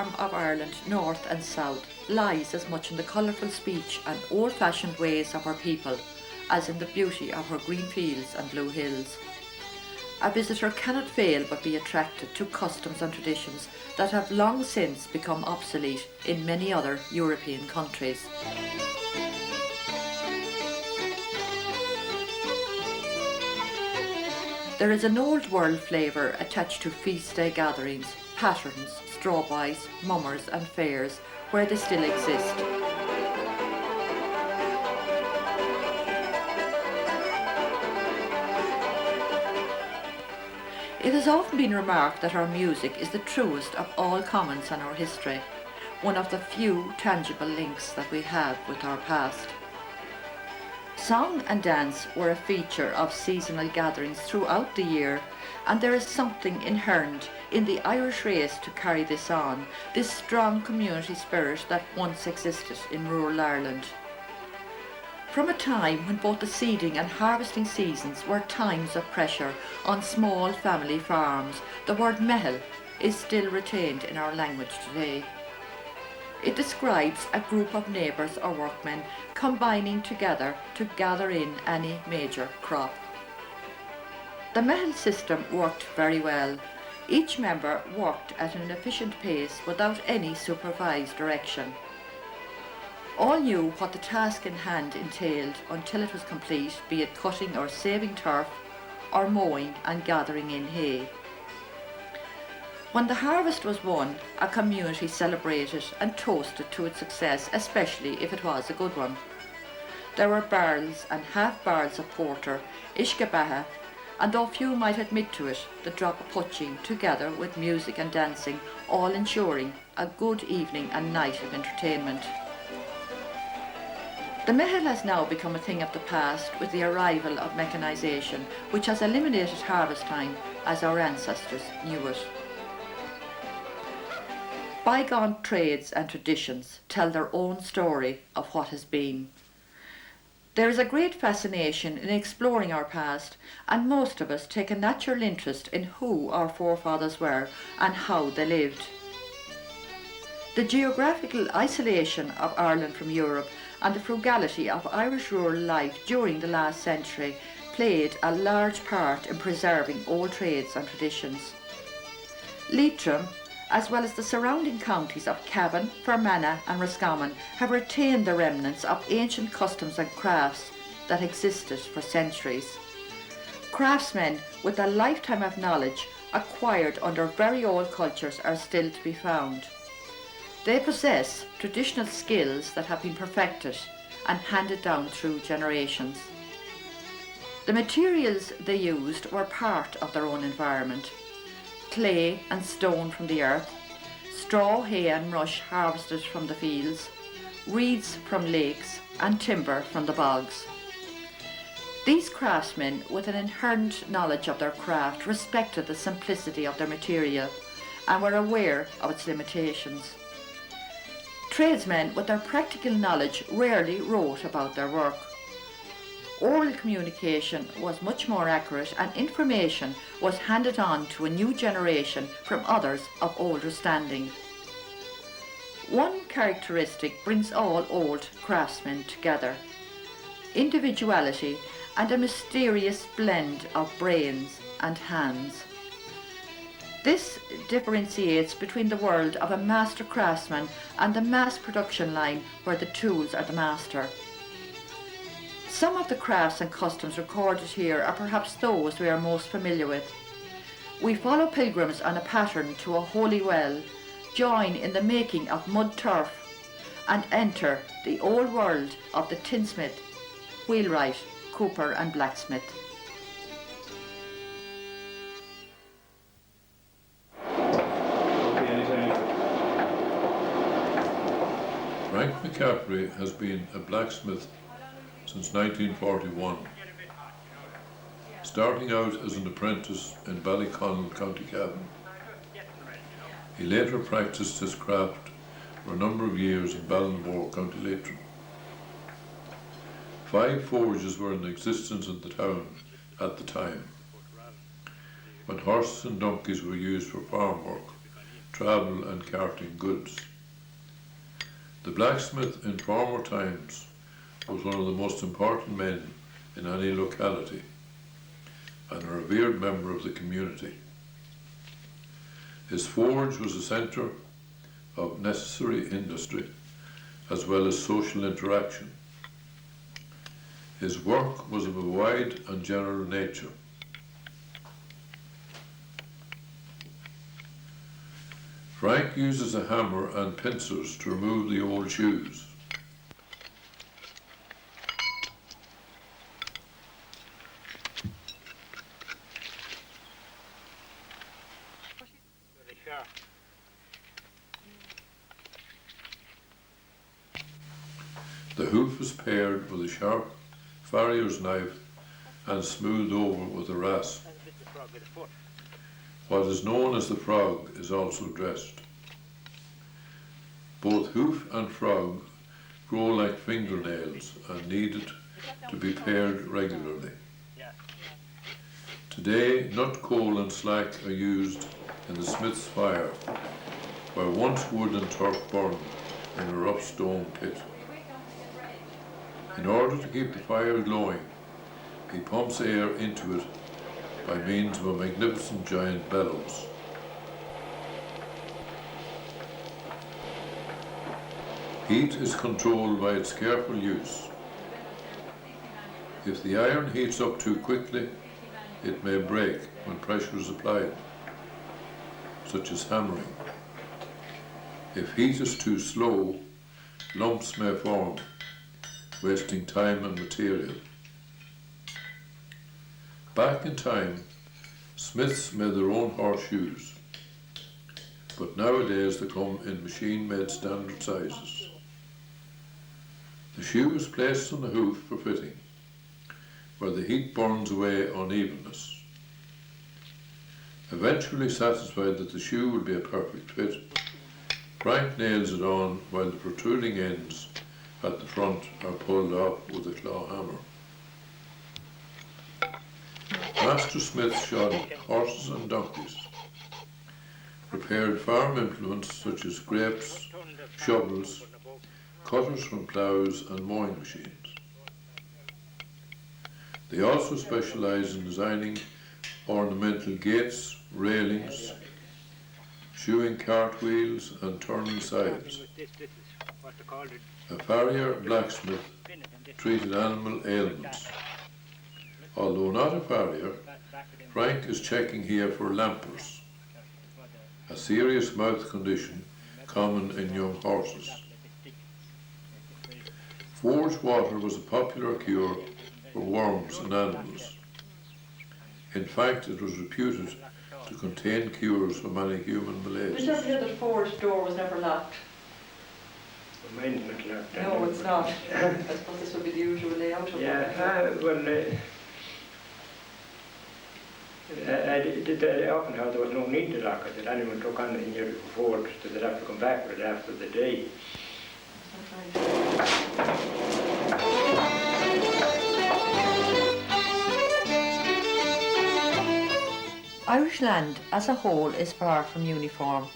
charm of Ireland, north and south, lies as much in the colourful speech and old-fashioned ways of her people as in the beauty of her green fields and blue hills. A visitor cannot fail but be attracted to customs and traditions that have long since become obsolete in many other European countries. There is an old world flavour attached to feast day gatherings, patterns, strawbys, mummers and fairs where they still exist. It has often been remarked that our music is the truest of all comments on our history, one of the few tangible links that we have with our past. Song and dance were a feature of seasonal gatherings throughout the year, and there is something inherent in the Irish race to carry this on, this strong community spirit that once existed in rural Ireland. From a time when both the seeding and harvesting seasons were times of pressure on small family farms, the word mehel is still retained in our language today. It describes a group of neighbours or workmen combining together to gather in any major crop. The mehel system worked very well. Each member worked at an efficient pace without any supervised direction. All knew what the task in hand entailed until it was complete, be it cutting or saving turf, or mowing and gathering in hay. When the harvest was won, a community celebrated and toasted to its success, especially if it was a good one. There were barrels and half-barrels of porter, ishkebaha, and though few might admit to it, the drop of poaching, together with music and dancing, all ensuring a good evening and night of entertainment. The mehel has now become a thing of the past with the arrival of mechanisation, which has eliminated harvest time as our ancestors knew it. Bygone trades and traditions tell their own story of what has been. There is a great fascination in exploring our past, and most of us take a natural interest in who our forefathers were and how they lived. The geographical isolation of Ireland from Europe and the frugality of Irish rural life during the last century played a large part in preserving old trades and traditions. Leitrim, as well as the surrounding counties of Cavan, Fermanagh and Roscommon, have retained the remnants of ancient customs and crafts that existed for centuries. Craftsmen with a lifetime of knowledge acquired under very old cultures are still to be found. They possess traditional skills that have been perfected and handed down through generations. The materials they used were part of their own environment. Clay and stone from the earth, straw, hay and rush harvested from the fields, reeds from lakes and timber from the bogs. These craftsmen, with an inherent knowledge of their craft, respected the simplicity of their material and were aware of its limitations. Tradesmen, with their practical knowledge, rarely wrote about their work. Oral communication was much more accurate and information was handed on to a new generation from others of older standing. One characteristic brings all old craftsmen together: individuality and a mysterious blend of brains and hands. This differentiates between the world of a master craftsman and the mass production line where the tools are the master. Some of the crafts and customs recorded here are perhaps those we are most familiar with. We follow pilgrims on a pattern to a holy well, join in the making of mud turf, and enter the old world of the tinsmith, wheelwright, cooper and blacksmith. Frank McCaffrey has been a blacksmith since 1941, starting out as an apprentice in Ballyconnell, County Cavan. He later practiced his craft for a number of years in Ballinmore, County Leitrim. 5 forges were in existence in the town at the time. When horses and donkeys were used for farm work, travel and carting goods. The blacksmith in former times was one of the most important men in any locality and a revered member of the community. His forge was a centre of necessary industry as well as social interaction. His work was of a wide and general nature. Frank uses a hammer and pincers to remove the old shoes. The hoof is pared with a sharp farrier's knife and smoothed over with a rasp. What is known as the frog is also dressed. Both hoof and frog grow like fingernails and needed to be pared regularly. Today, nut, coal and slack are used in the smith's fire, where once wood and turf burned in a rough stone pit. In order to keep the fire glowing, he pumps air into it by means of a magnificent giant bellows. Heat is controlled by its careful use. If the iron heats up too quickly, it may break when pressure is applied, such as hammering. If heat is too slow, lumps may form, wasting time and material. Back in time, smiths made their own horseshoes, but nowadays they come in machine-made standard sizes. The shoe is placed on the hoof for fitting, where the heat burns away unevenness. Eventually satisfied that the shoe will be a perfect fit, Frank nails it on while the protruding ends at the front are pulled off with a claw hammer. Master Smith shod horses and donkeys, prepared farm implements such as grapes, shovels, cutters from ploughs and mowing machines. They also specialise in designing ornamental gates, railings, shoeing cartwheels and turning scythes. A farrier blacksmith treated animal ailments. Although not a farrier, Frank is checking here for lampers, a serious mouth condition common in young horses. Forge water was a popular cure for worms and animals. In fact, it was reputed to contain cures for many human maladies. Mr. Hill, the forge door was never locked. Mine's not locked. No, it's not. I suppose this would be the usual layout of it. I often heard there was no need to lock it, that anyone took on anything here before, so they'd have to come back with it after the day. Irish land as a whole is far from uniform.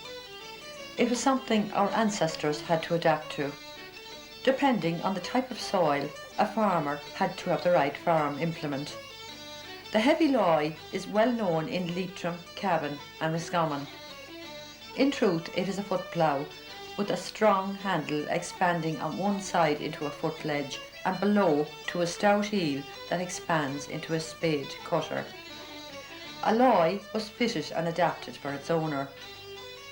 It was something our ancestors had to adapt to. Depending on the type of soil, a farmer had to have the right farm implement. The heavy loy is well known in Leitrim, Cavan and Roscommon. In truth, it is a foot plough with a strong handle expanding on one side into a foot ledge and below to a stout heel that expands into a spade cutter. A loy was fitted and adapted for its owner.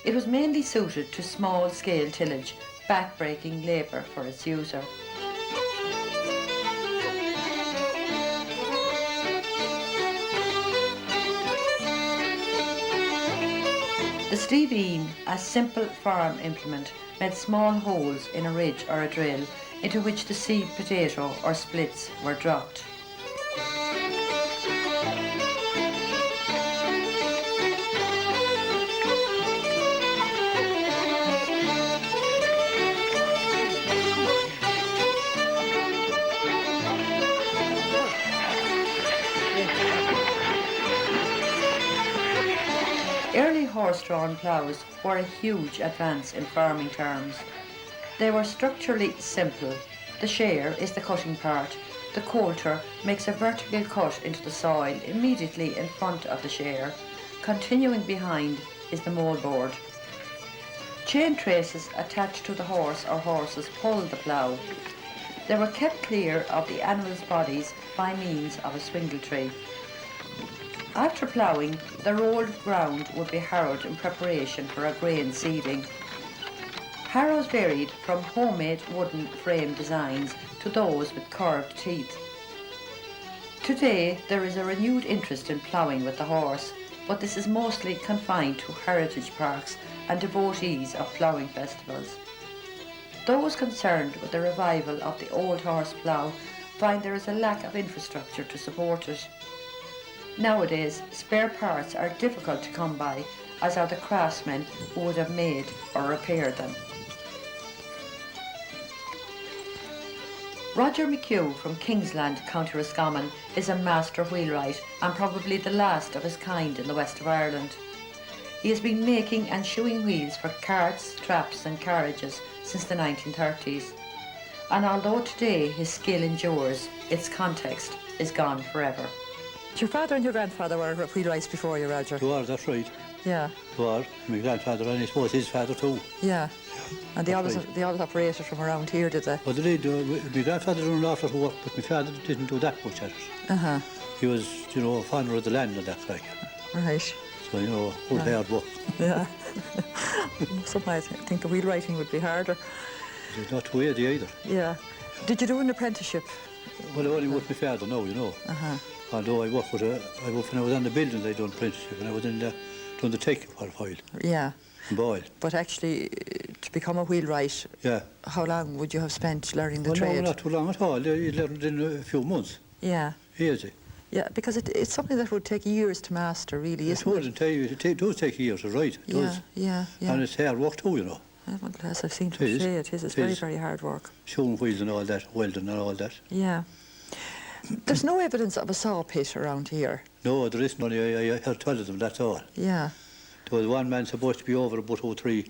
It was mainly suited to small-scale tillage, back-breaking labour for its user. The Steveen, a simple farm implement, made small holes in a ridge or a drill into which the seed potato or splits were dropped. Early horse horse-drawn ploughs were a huge advance in farming terms. They were structurally simple. The share is the cutting part. The coulter makes a vertical cut into the soil immediately in front of the share. Continuing behind is the moldboard. Chain traces attached to the horse or horses pull the plough. They were kept clear of the animals' bodies by means of a swingle tree. After ploughing, the rolled ground would be harrowed in preparation for a grain seeding. Harrows varied from homemade wooden frame designs to those with curved teeth. Today, there is a renewed interest in ploughing with the horse, but this is mostly confined to heritage parks and devotees of ploughing festivals. Those concerned with the revival of the old horse plough find there is a lack of infrastructure to support it. Nowadays, spare parts are difficult to come by, as are the craftsmen who would have made or repaired them. Roger McHugh from Kingsland, County Roscommon, is a master wheelwright and probably the last of his kind in the west of Ireland. He has been making and shoeing wheels for carts, traps and carriages since the 1930s. And although today his skill endures, its context is gone forever. Your father and your grandfather were wheelwrights before you, Roger? They were, that's right. Yeah. They were. My grandfather and I suppose his father too. Yeah. And they always, right. they always operated from around here, did they? Well, they did. My grandfather did an awful lot of work, but my father didn't do that much at it. Uh-huh. He was, you know, a founder of the land and that, like. Right. So, you know, good hard work. Yeah. Sometimes I think the wheelwrighting would be harder. It's not too easy either. Yeah. Did you do an apprenticeship? Well, I only worked with my father now, you know. Uh-huh. Although I worked when I was on the buildings, I done apprenticeship, and I was in doing the tech for a while. Yeah. In Boyle. But actually, to become a wheelwright, yeah. How long would you have spent learning the well, trade? No, not too long at all. You learned in a few months. Yeah. Easy. Yeah, because it's something that would take years to master, really, isn't it? It does take years, right? It does. Yeah. And it's hard work too, you know. Well, as I've seen to say, it is. It's very, very hard work. Showing wheels and all that, welding and all that. Yeah. There's no evidence of a saw pit around here. No, there isn't. Only I heard tell of them, that's all. Yeah. There was one man supposed to be over about 03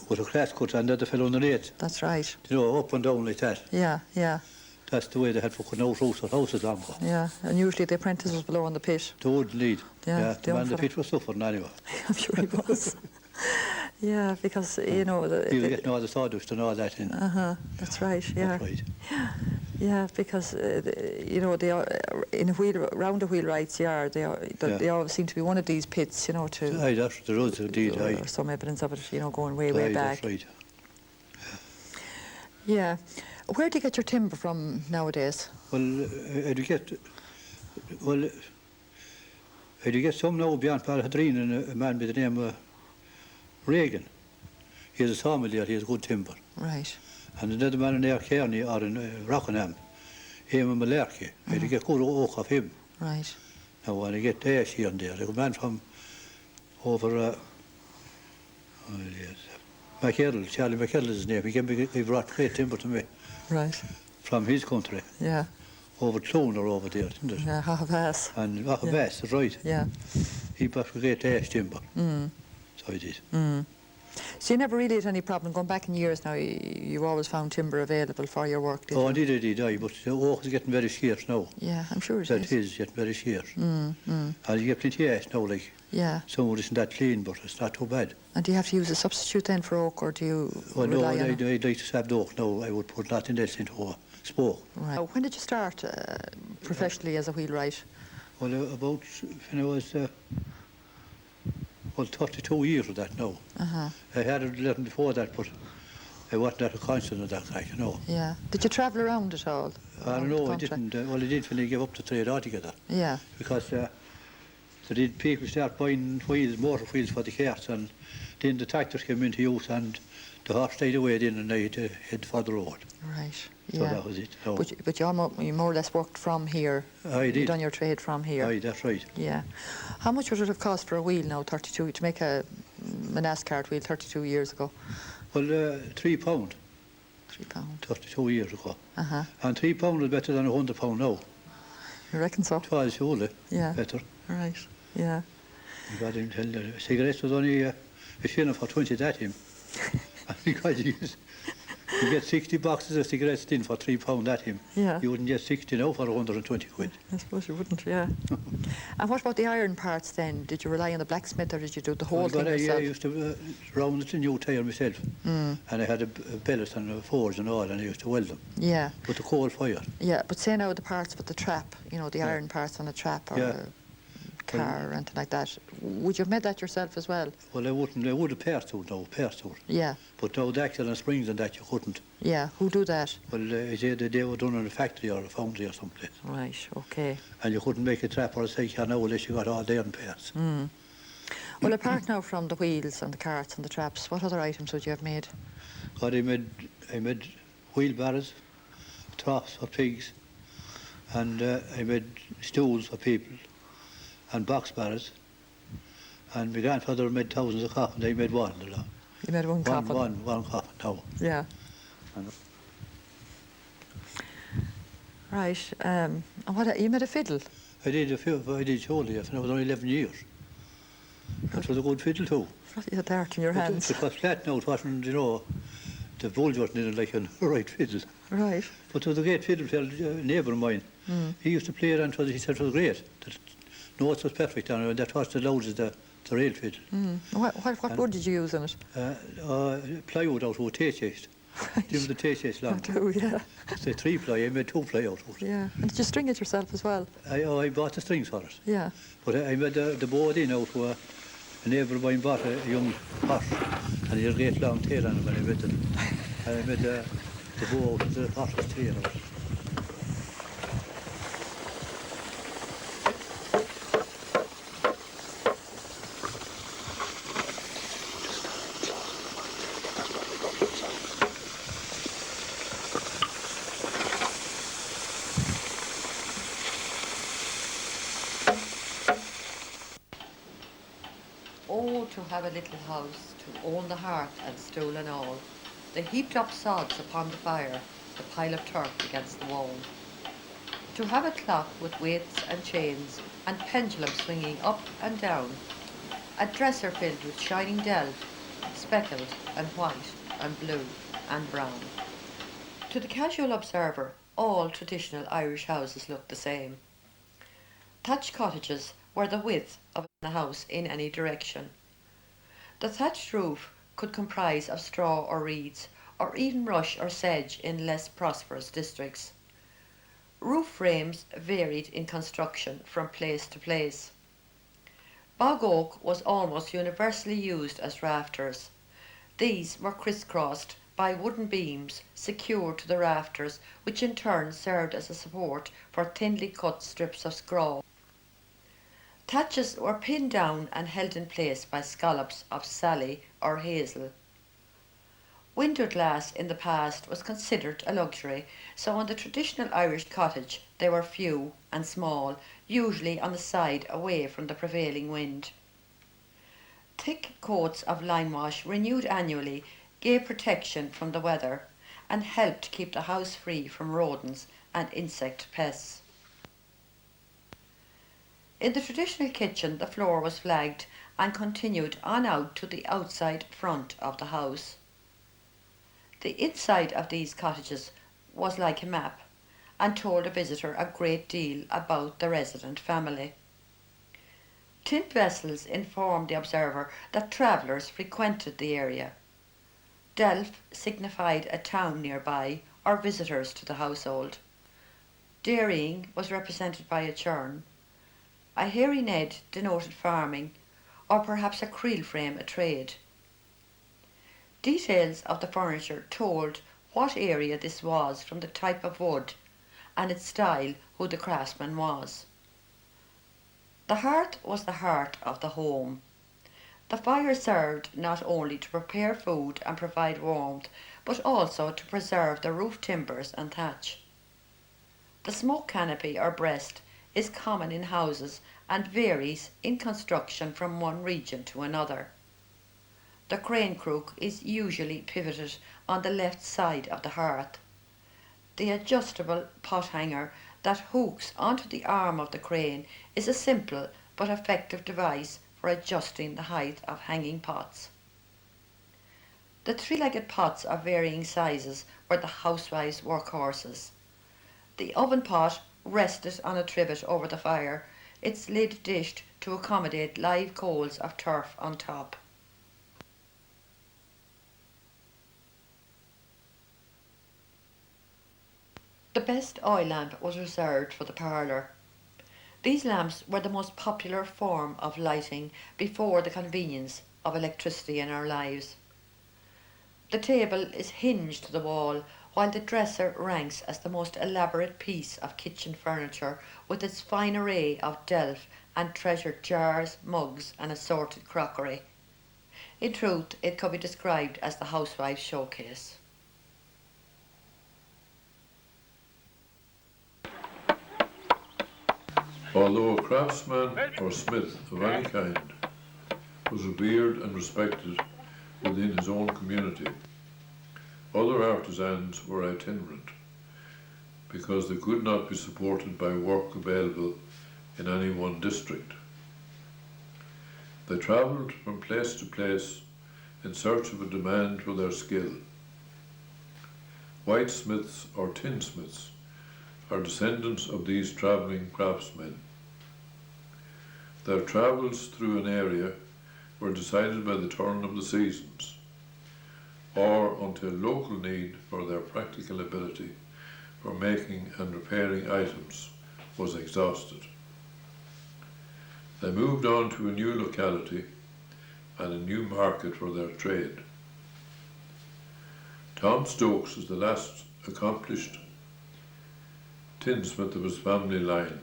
with a class cut and the other fell underneath. That's right. You know, up and down like that. Yeah. That's the way they had for cutting out houses long ago. Yeah, and usually the apprentice was below in the pit. They would lead. Yeah, the pit was suffering anyway. I'm sure he was. Yeah, because, you know... You were getting all the sawdust and all that in. That's right, yeah. That's right. Yeah, because, you know, they are, around the wheelwright's yard, they always seem to be one of these pits, you know, to... Aye, there is indeed, aye. Some evidence of it, you know, going way back. That's right. Yeah. Where do you get your timber from nowadays? Well, I do get some now beyond Palhadreen and a man by the name of Reagan. He has a sawmill there, he has good timber. Right. And another man in Kearney or in Roscommon, him and Millar. I do get good oak of him. Right. Now when I get Dash here and there, a man from over McKerrell, Charlie McKerrell is his name. He brought great timber to me. Right. From his country. Yeah. Over Clone or over there, isn't it? Yeah, Half-Bass. And Half-Bass, that's right. Yeah. He brought great Dash timber. So he did. So you never really had any problem going back in years now? You always found timber available for your work, did you? Oh, indeed, aye, but the oak is getting very scarce now. Yeah, I'm sure it is. That is getting very scarce. And you get plenty of ash now, like. Yeah. Some of it isn't that clean, but it's not too bad. And do you have to use a substitute then for oak, or do you Well, no, rely on I'd like to have the oak now. I would put nothing else into a spoke. Right. When did you start professionally as a wheelwright? Well, about when I was 32 years of that now. I had a little before that, but I wasn't at a constant of that, like, you know. Yeah. Did you travel around at all? I don't know, I didn't. Well, I did when I gave up the trade altogether. Yeah. Because people start buying motor wheels for the carts, and then the tractors came into use, and the horse stayed away then, and I had to head for the road. Right. So that was it. So. But you more or less worked from here. I did. You done your trade from here. Aye, that's right. Yeah. How much would it have cost for a wheel now, 32, to make a NASCAR wheel 32 years ago? Well, £3. £3. 32 years ago. Uh-huh. And £3 is better than £100 now. You reckon so? It was surely Yeah. better. Right. Yeah. You got him tell the cigarettes was only a shilling for 20 that him. Because you get 60 boxes of cigarettes in for £3 at him. Yeah. You wouldn't get 60 now for 120 quid. I suppose you wouldn't, yeah. And what about the iron parts then? Did you rely on the blacksmith or did you do the whole thing yourself? I used to round it a new tyre myself. And I had a billet and a forge and all, and I used to weld them. Yeah. With the coal fire. Yeah, but say now the parts with the trap, you know, the iron parts on a trap or Yeah. a car or anything like that. Would you have made that yourself as well? Well, I would have pairs to it. Yeah. But now the axle and springs and that you couldn't. Yeah, who do that? Well, I said they were done in a factory or a foundry or someplace. Right, okay. And you couldn't make a trap or a cycle now unless you got all day on pairs. Well, apart now from the wheels and the carts and the traps, what other items would you have made? God, I made wheelbarrows, troughs for pigs, and I made stools for people, and box barrows. And my grandfather made thousands of coffins. I made one. You made one coffin? One coffin now. Yeah. And Right. And what, you made a fiddle? I did surely, yes, and I was only 11 years. That was a good fiddle too. What you had there in your hands? It was flat now, it wasn't, you know, the bulge wasn't in it like a right fiddle. Right. But there was a great fiddle player, a neighbour of mine. He used to play it and he said it was great. The notes was perfect on it, and that was the loud as the real fiddle. What wood did you use in it? Plywood out of a tea chest. Right. Give the tea chest long. Oh, yeah. Say 3 ply, I made 2 ply out of it. Yeah. And did you string it yourself as well? I bought the strings for it. Yeah. But I made the board in out where a neighbour of mine bought a young horse, and he had a great long tail on it when I made it. And I made the bow out of the horse's tail out. Oh, to have a little house, to own the hearth and stool and all, the heaped up sods upon the fire, the pile of turf against the wall. To have a clock with weights and chains, and pendulum swinging up and down, a dresser filled with shining delf, speckled and white and blue and brown. To the casual observer, all traditional Irish houses look the same. Thatched cottages were the width of a house in any direction. The thatched roof could comprise of straw or reeds, or even rush or sedge in less prosperous districts. Roof frames varied in construction from place to place. Bog oak was almost universally used as rafters. These were crisscrossed by wooden beams secured to the rafters, which in turn served as a support for thinly cut strips of scraw. Thatches were pinned down and held in place by scallops of sally or hazel. Window glass in the past was considered a luxury, so in the traditional Irish cottage they were few and small, usually on the side away from the prevailing wind. Thick coats of limewash renewed annually gave protection from the weather and helped keep the house free from rodents and insect pests. In the traditional kitchen the floor was flagged and continued on out to the outside front of the house. The inside of these cottages was like a map and told a visitor a great deal about the resident family. Tin vessels informed the observer that travellers frequented the area. Delf signified a town nearby or visitors to the household. Dairying was represented by a churn. A hairy ned denoted farming, or perhaps a creel frame a trade. Details of the furniture told what area this was from the type of wood and its style who the craftsman was. The hearth was the heart of the home. The fire served not only to prepare food and provide warmth, but also to preserve the roof timbers and thatch. The smoke canopy or breast is common in houses and varies in construction from one region to another. The crane crook is usually pivoted on the left side of the hearth. The adjustable pot hanger that hooks onto the arm of the crane is a simple but effective device for for adjusting the height of hanging pots. The three-legged pots of varying sizes were the housewife's workhorses. The oven pot rested on a trivet over the fire, its lid dished to accommodate live coals of turf on top. The best oil lamp was reserved for the parlour. These lamps were the most popular form of lighting before the convenience of electricity in our lives. The table is hinged to the wall, while the dresser ranks as the most elaborate piece of kitchen furniture, with its fine array of delf and treasured jars, mugs and assorted crockery. In truth, it could be described as the housewife's showcase. Although a craftsman or smith of any kind was revered and respected within his own community, other artisans were itinerant because they could not be supported by work available in any one district. They travelled from place to place in search of a demand for their skill. Whitesmiths or tinsmiths are descendants of these travelling craftsmen. Their travels through an area were decided by the turn of the seasons, or until local need for their practical ability for making and repairing items was exhausted. They moved on to a new locality and a new market for their trade. Tom Stokes is the last accomplished tinsmith of his family line,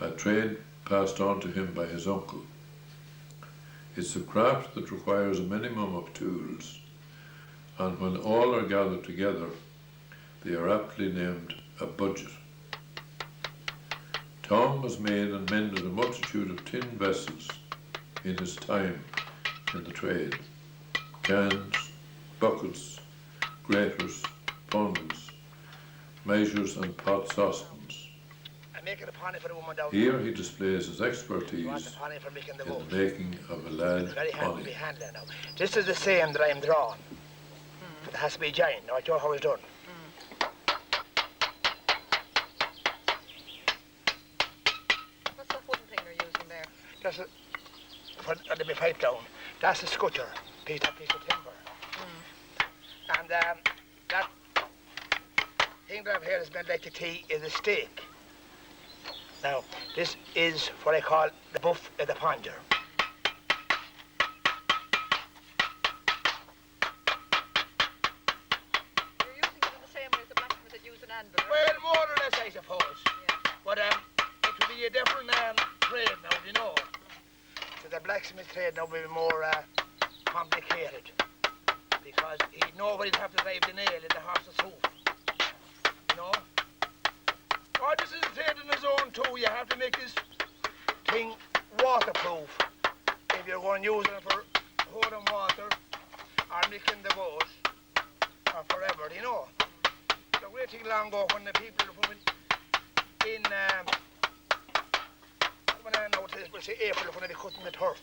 a trade passed on to him by his uncle. It's a craft that requires a minimum of tools, and when all are gathered together, they are aptly named a budget. Tom has made and mended a multitude of tin vessels in his time in the trade: cans, buckets, graters, bundles, measures and pot saucepans. I'm making a pony for the woman down Here he displays his expertise want a pony for making the in boat. the making of a lad It's very handy to be pony. handling now. This is the same that I'm drawing. But it has to be joined. Now I show how it's done. What's that wooden thing you're using there? That's a, for let me pipe down. That's a scutcher, piece of timber. And that thing that I've here is meant like the tea is a stake. Now, this is what I call the buff of the ponger. You're using it in the same way as the blacksmith that used an anvil. Well, more or less, I suppose. Yeah. But it will be a different trade now, you know. So the blacksmith trade now will be more complicated. Because he'd know where he'd have to drive the nail in the horse's hoof. You know? Oh, this is a trade in his own too. You have to make this thing waterproof. If you're going to use it for holding water or making the boat or forever, you know. The great thing long ago when the people were in when I know this, we'll say April when they be cutting the turf.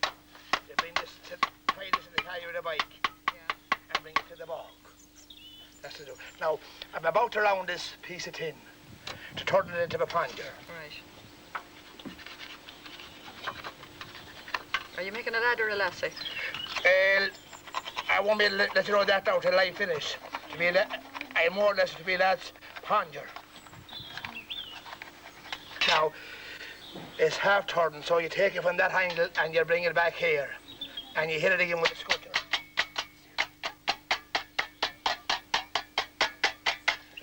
They bring this to tie this in the tire of the bike. And bring it to the bog. That's to do. Now, I'm about to round this piece of tin to turn it into a ponger. Right. Are you making a lad or a lassie? I won't be able to let you know that now till I finish. I more or less to be lad's ponger. Now, it's half turned, so you take it from that angle and you bring it back here. And you hit it again with a scutcher.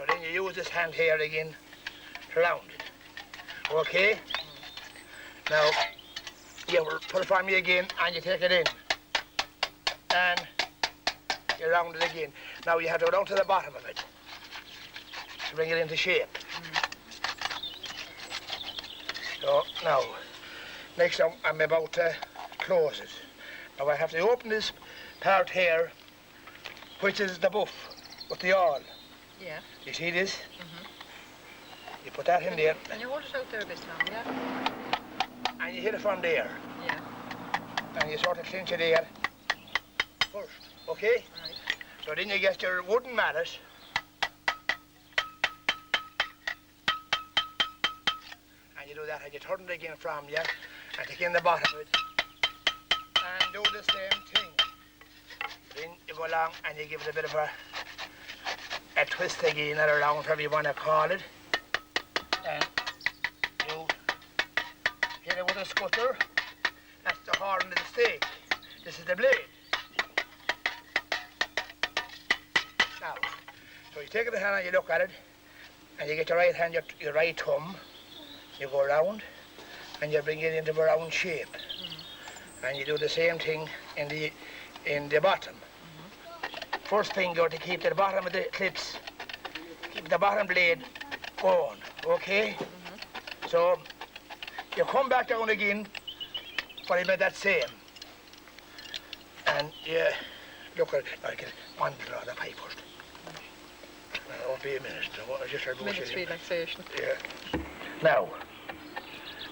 Then you use this hand here again to round it. Okay? Now, you will put it on me again and you take it in. And you round it again. Now you have to go down to the bottom of it to bring it into shape. So now, next I'm about to close it. Now I have to open this part here, which is the buff with the awl. Yeah. You see this? You put that in there. Can you hold it out there this time, yeah? And you hit it from there. Yeah. and you sort of clinch it there first, okay? Right. So then you get your wooden mallet, and you do that, and you turn it again from you, and take in the bottom of it, and do the same thing. Then you go along and you give it a bit of a twist again, or around, whatever you want to call it, and you hit it with a scutter. That's the horn of the stake. This is the blade. Now, so you take it in the hand and you look at it, and you get your right hand, your right thumb, you go around, and you bring it into a round shape. And you do the same thing in the bottom. First finger to keep the bottom of the clips, keep the bottom blade going, okay? So you come back down again, but you made that same. And you look at it, like one draw the pipe first. It won't be a minute. Minutes relaxation. Yeah. Now,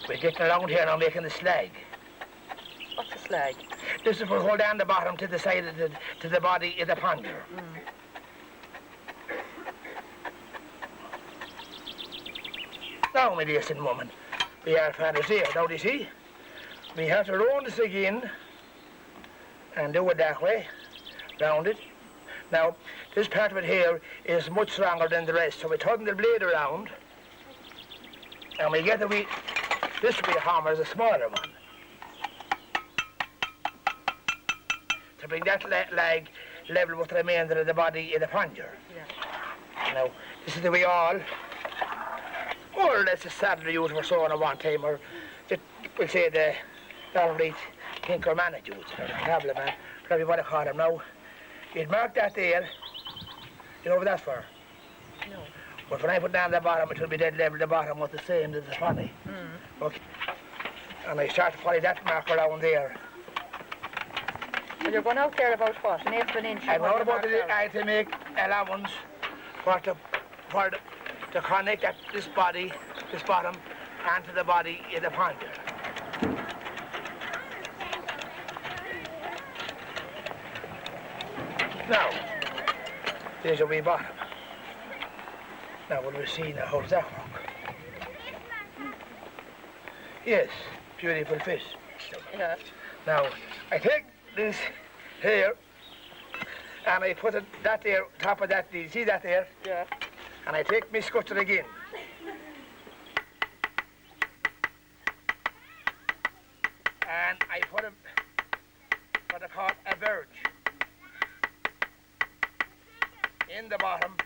we're getting around here now making the slag. What's a slag? This is for hold down the bottom to the side of to the body of the ponger. Now, my dear woman, we are fathers here. Now, do you see? We have to round this again and do it that way, round it. Now, this part of it here is much stronger than the rest, so we turn the blade around and we get this will be a hammer is a smaller one. To bring that leg level with the remainder of the body of the ponger. Yeah. Now, this is the way all, more or less the saddle used for sewing at one time, or we'll say the Wheelwright Tinkerman used, or the Cavan man, whatever you want to call him. Now, you'd mark that there, you know what that's for? No. But when I put down the bottom, it will be dead level, the bottom was the same as the funny. Okay. And I start to follow that mark around there. Well, you're going out there about what? An eighth of an inch? I'm not about to make allowance for to connect that this bottom, and to the body of the ponger. Now, there's your wee bottom. Now, will we see now, how does that work? Yes, beautiful fish. Yeah. Now, I take this here, and I put that there, top of that, do you see that there? Yeah. And I take my scutter again. And I put what I call a verge in the bottom of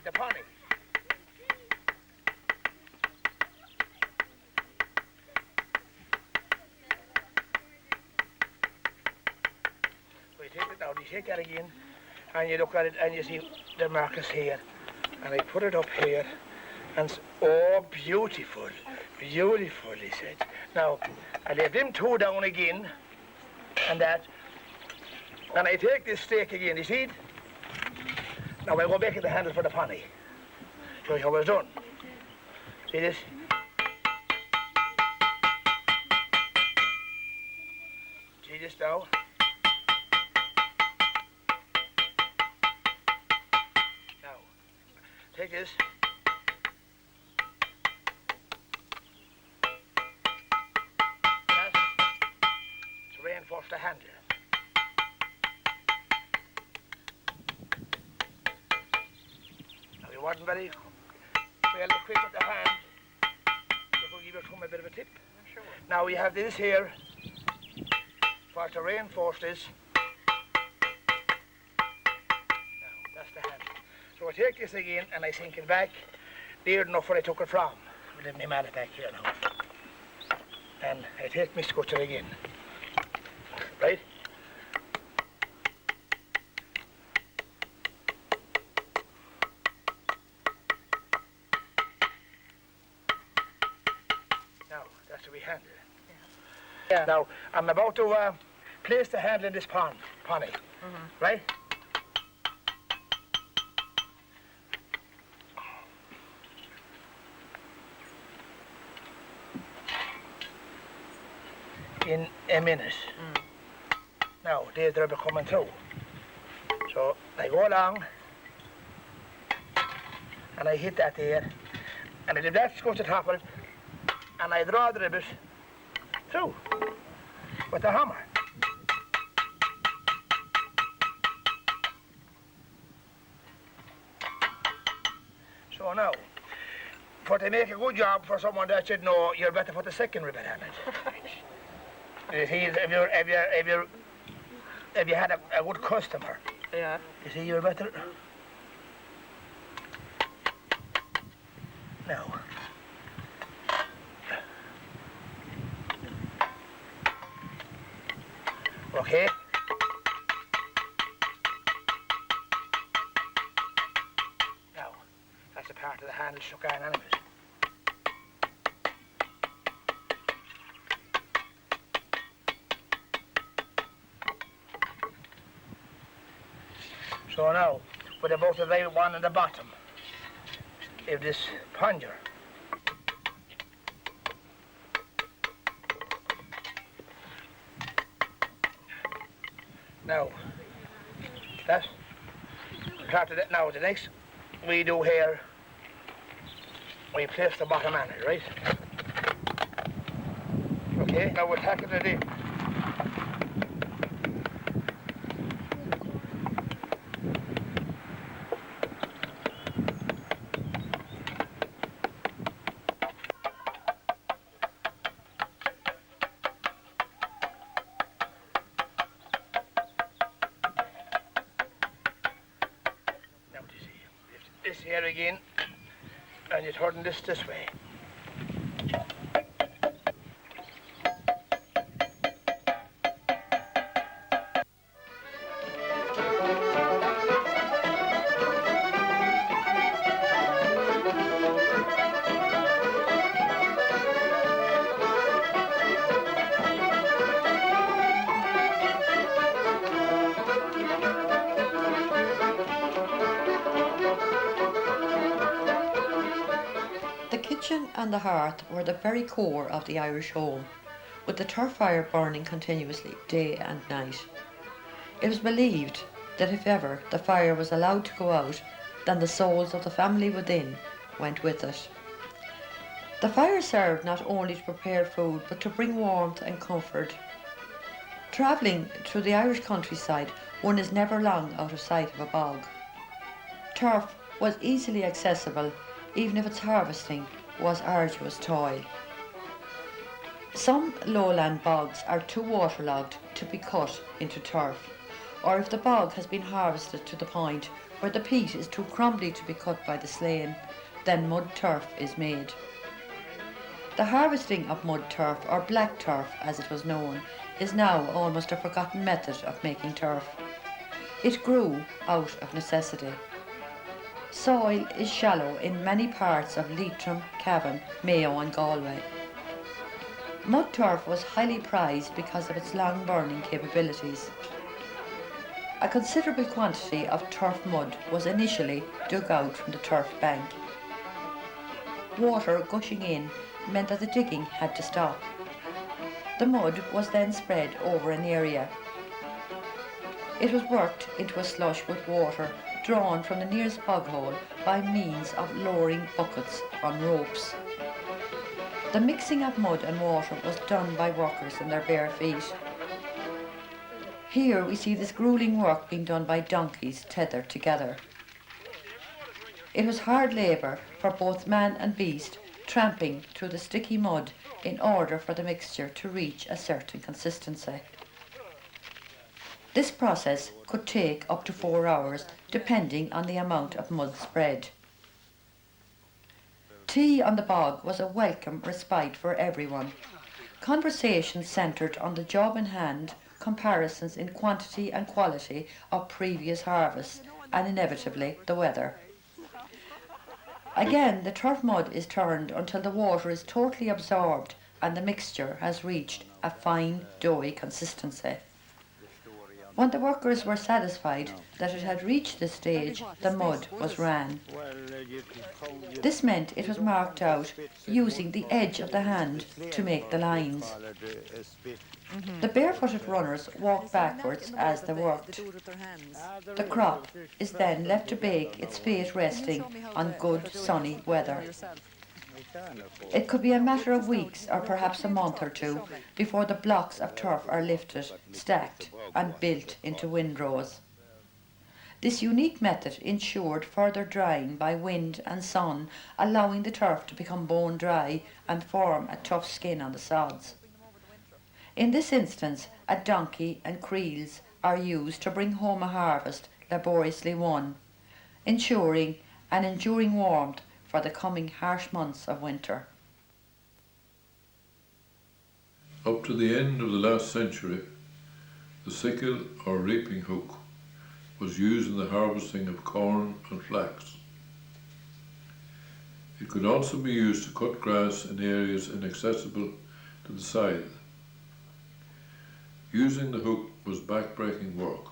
the pony. So you take it down, you take that again, and you look at it and you see the markers here. And I put it up here, and oh, beautiful, beautiful, he said. Now, I lay them two down again, and that, and I take this stake again, you see it? Now I go back at the handle for the pony. Show you how it's done. See this? See this now? Now, take this. That to reinforce the handle. Now you wasn't very well quick with the hand. You will give your thumb a bit of a tip. Sure. Now we have this here for to reinforce this. Now, that's the handle. So I take this again and I sink it back near enough where I took it from. I'll leave my mallet back here now. And I take my scutcher again. Right? Now, that's the way handle. Yeah. Now, I'm about to place the handle in this pony, right? in a minute. Now, they're coming through. So I go along, and I hit that there, and I leave that go to the top of it, and I draw the ribbit through with the hammer. So now, for to make a good job for someone that should know, you're better put the second ribbit on it. You see, if you had a good customer, Yeah. you see, you're better. Now. Okay. Now, that's a part of the handle shook on anyways. So now, with both the right one and the bottom, if this plunger. Now, that's part of that. Now, the next we do here, we place the bottom on it, right? Okay, now we'll tackle it in. Here again, and you turn this way. The kitchen and the hearth were the very core of the Irish home, with the turf fire burning continuously day and night. It was believed that if ever the fire was allowed to go out, then the souls of the family within went with it. The fire served not only to prepare food, but to bring warmth and comfort. Travelling through the Irish countryside, one is never long out of sight of a bog. Turf was easily accessible, even if its harvesting was arduous toil. Some lowland bogs are too waterlogged to be cut into turf, or if the bog has been harvested to the point where the peat is too crumbly to be cut by the slaying, then mud turf is made. The harvesting of mud turf, or black turf as it was known, is now almost a forgotten method of making turf. It grew out of necessity. Soil is shallow in many parts of Leitrim, Cavan, Mayo and Galway. Mud turf was highly prized because of its long burning capabilities. A considerable quantity of turf mud was initially dug out from the turf bank. Water gushing in meant that the digging had to stop. The mud was then spread over an area. It was worked into a slush with water drawn from the nearest bog hole by means of lowering buckets on ropes. The mixing of mud and water was done by workers in their bare feet. Here we see this gruelling work being done by donkeys tethered together. It was hard labour for both man and beast, tramping through the sticky mud in order for the mixture to reach a certain consistency. This process could take up to 4 hours, depending on the amount of mud spread. Tea on the bog was a welcome respite for everyone. Conversations centred on the job in hand, comparisons in quantity and quality of previous harvests, and inevitably the weather. Again, the turf mud is turned until the water is totally absorbed and the mixture has reached a fine, doughy consistency. When the workers were satisfied that it had reached this stage, the mud was ran. This meant it was marked out using the edge of the hand to make the lines. The barefooted runners walked backwards as they worked. The crop is then left to bake, its fate resting on good sunny weather. It could be a matter of weeks or perhaps a month or two before the blocks of turf are lifted, stacked and built into windrows. This unique method ensured further drying by wind and sun, allowing the turf to become bone dry and form a tough skin on the sods. In this instance, a donkey and creels are used to bring home a harvest laboriously won, ensuring an enduring warmth for the coming harsh months of winter. Up to the end of the last century, the sickle or reaping hook was used in the harvesting of corn and flax. It could also be used to cut grass in areas inaccessible to the scythe. Using the hook was back-breaking work.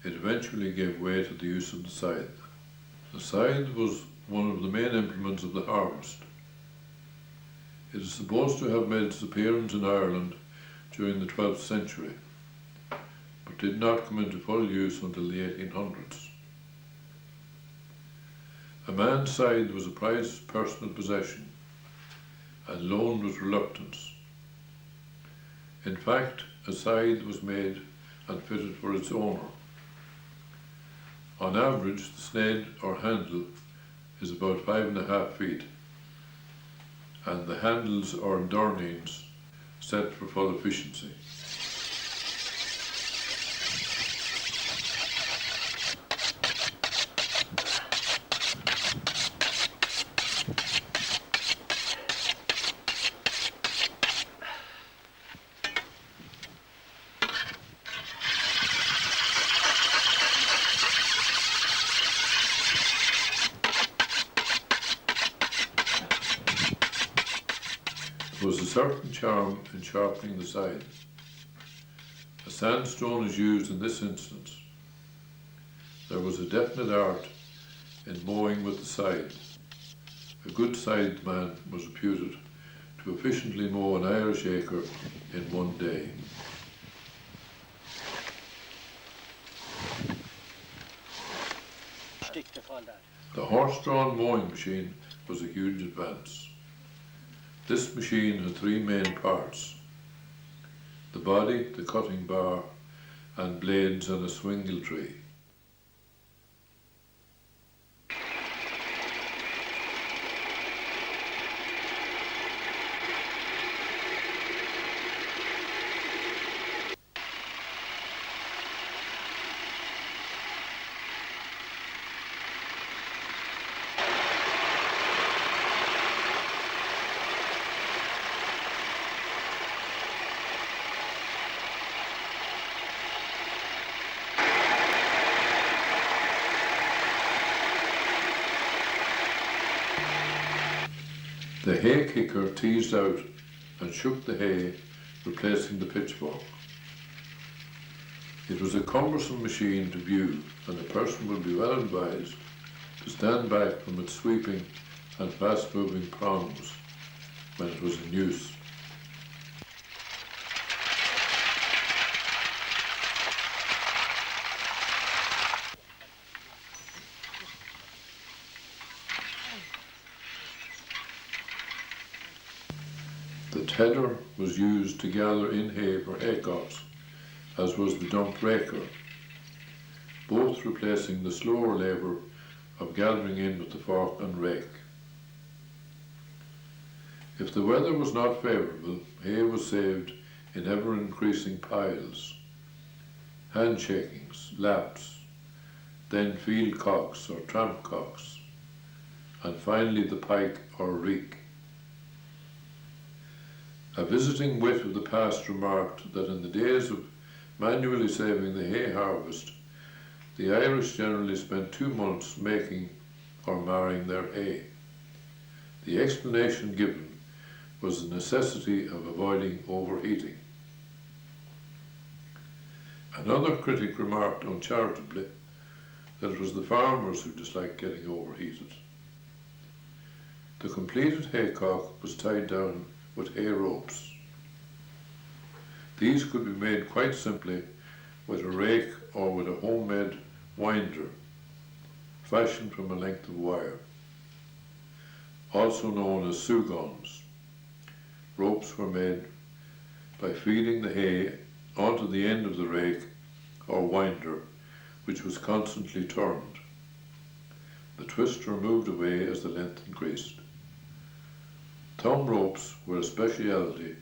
It eventually gave way to the use of the scythe. The scythe was one of the main implements of the harvest. It is supposed to have made its appearance in Ireland during the 12th century, but did not come into full use until the 1800s. A man's scythe was a prized personal possession and loaned with reluctance. In fact, a scythe was made and fitted for its owner. On average, the snade or handle is about 5.5 feet, and the handles or dornines set for full efficiency. There was a certain charm in sharpening the scythe. A sandstone is used in this instance. There was a definite art in mowing with the scythe. A good scytheman was reputed to efficiently mow an Irish acre in one day. The horse-drawn mowing machine was a huge advance. This machine had 3 main parts: the body, the cutting bar, and blades and a swingle tree. The hay kicker teased out and shook the hay, replacing the pitchfork. It was a cumbersome machine to view, and a person would be well advised to stand back from its sweeping and fast-moving prongs when it was in use. The tedder was used to gather in hay for haycocks, as was the dump raker, both replacing the slower labour of gathering in with the fork and rake. If the weather was not favourable, hay was saved in ever-increasing piles, handshakings, laps, then field cocks or tramp cocks, and finally the pike or reek. A visiting wit of the past remarked that in the days of manually saving the hay harvest, the Irish generally spent 2 months making or marring their hay. The explanation given was the necessity of avoiding overheating. Another critic remarked uncharitably that it was the farmers who disliked getting overheated. The completed haycock was tied down with hay ropes. These could be made quite simply with a rake or with a homemade winder fashioned from a length of wire, also known as sugons. Ropes were made by feeding the hay onto the end of the rake or winder, which was constantly turned. The twister moved away as the length increased. Thumb ropes were a speciality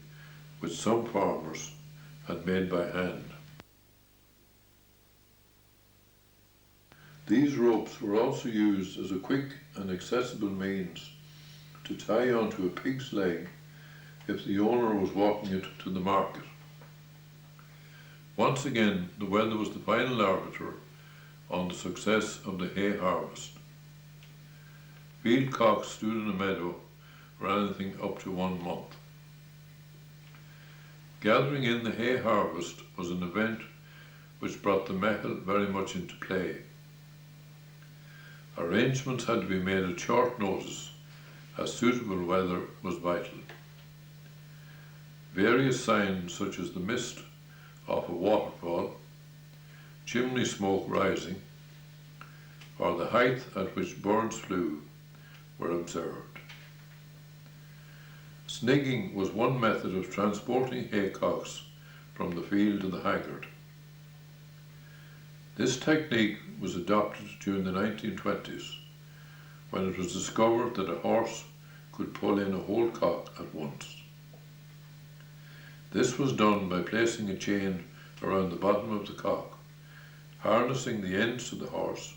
which some farmers had made by hand. These ropes were also used as a quick and accessible means to tie onto a pig's leg if the owner was walking it to the market. Once again, the weather was the final arbiter on the success of the hay harvest. Field cocks stood in a meadow for anything up to 1 month. Gathering in the hay harvest was an event which brought the mechel very much into play. Arrangements had to be made at short notice, as suitable weather was vital. Various signs such as the mist off a waterfall, chimney smoke rising, or the height at which birds flew were observed. Snigging was one method of transporting haycocks from the field to the haggard. This technique was adopted during the 1920s, when it was discovered that a horse could pull in a whole cock at once. This was done by placing a chain around the bottom of the cock, harnessing the ends to the horse,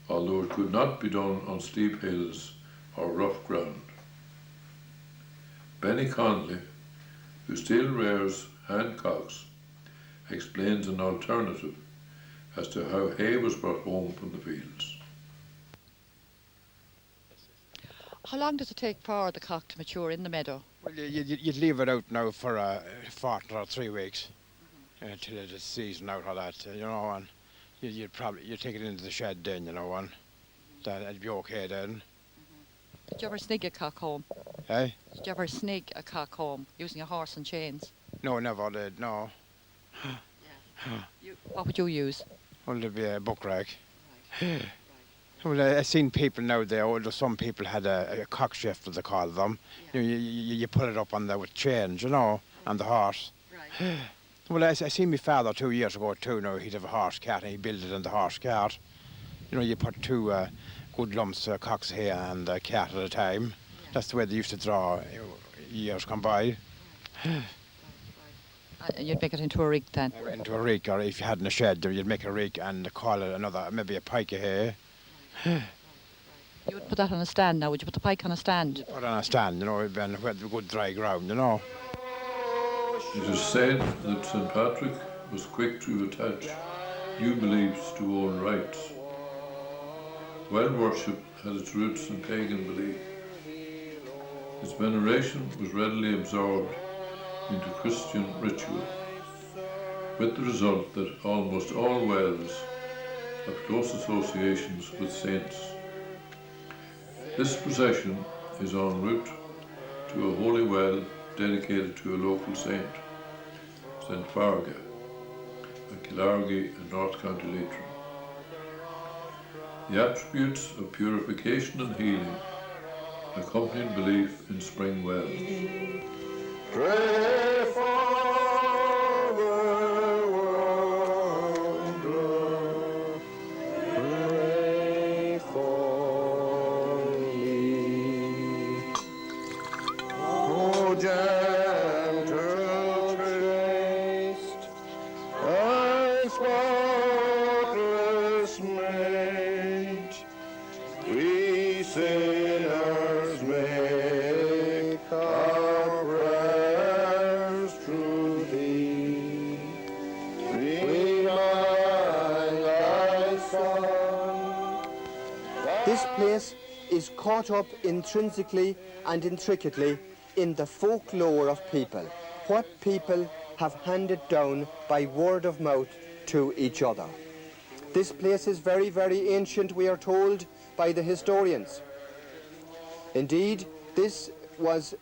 although it could not be done on steep hills or rough ground. Benny Conley, who still rears handcocks, explains an alternative as to how hay was brought home from the fields. How long does it take for the cock to mature in the meadow? Well, you'd leave it out now for a fortnight or 3 weeks until it's season out or that, you know, and you'd take it into the shed then, you know, and that'd be okay then. Did you ever snig a cock home? Eh? Did you ever snig a cock home using a horse and chains? No, never did, no. What would you use? Well, there'd be a buck rack. Well, I've seen people now there, some people had a cock shift, as they call them. Yeah. You put it up on there with chains, you know, on the horse. Right. Well, I seen my father 2 years ago too, now he'd have a horse cart and he built it in the horse cart. You know, you put 2 good lumps of cocks here and a cat at a time. Yeah. That's the way they used to draw years gone by. You'd make it into a rig then? Into a rig, or if you had in a shed, you'd make a rig and call it another, maybe a pike of hay. You would put that on a stand now, would you put the pike on a stand? Put it on a stand, you know, when we had good dry ground, you know. It is said that St. Patrick was quick to attach new beliefs to old rites. Well worship had its roots in pagan belief. Its veneration was readily absorbed into Christian ritual, with the result that almost all wells have close associations with saints. This procession is en route to a holy well dedicated to a local saint, St. Fermanagh, at Killargy in North County Leitrim. The attributes of purification and healing accompanied belief in spring wells. Pray for the world, pray for me. O gentle Christ, and spotless maid, we sinners make our prayers to thee. Remind thy Son. This place is caught up intrinsically and intricately in the folklore of people. What people have handed down by word of mouth to each other. This place is very, very ancient, we are told by the historians. Indeed, this was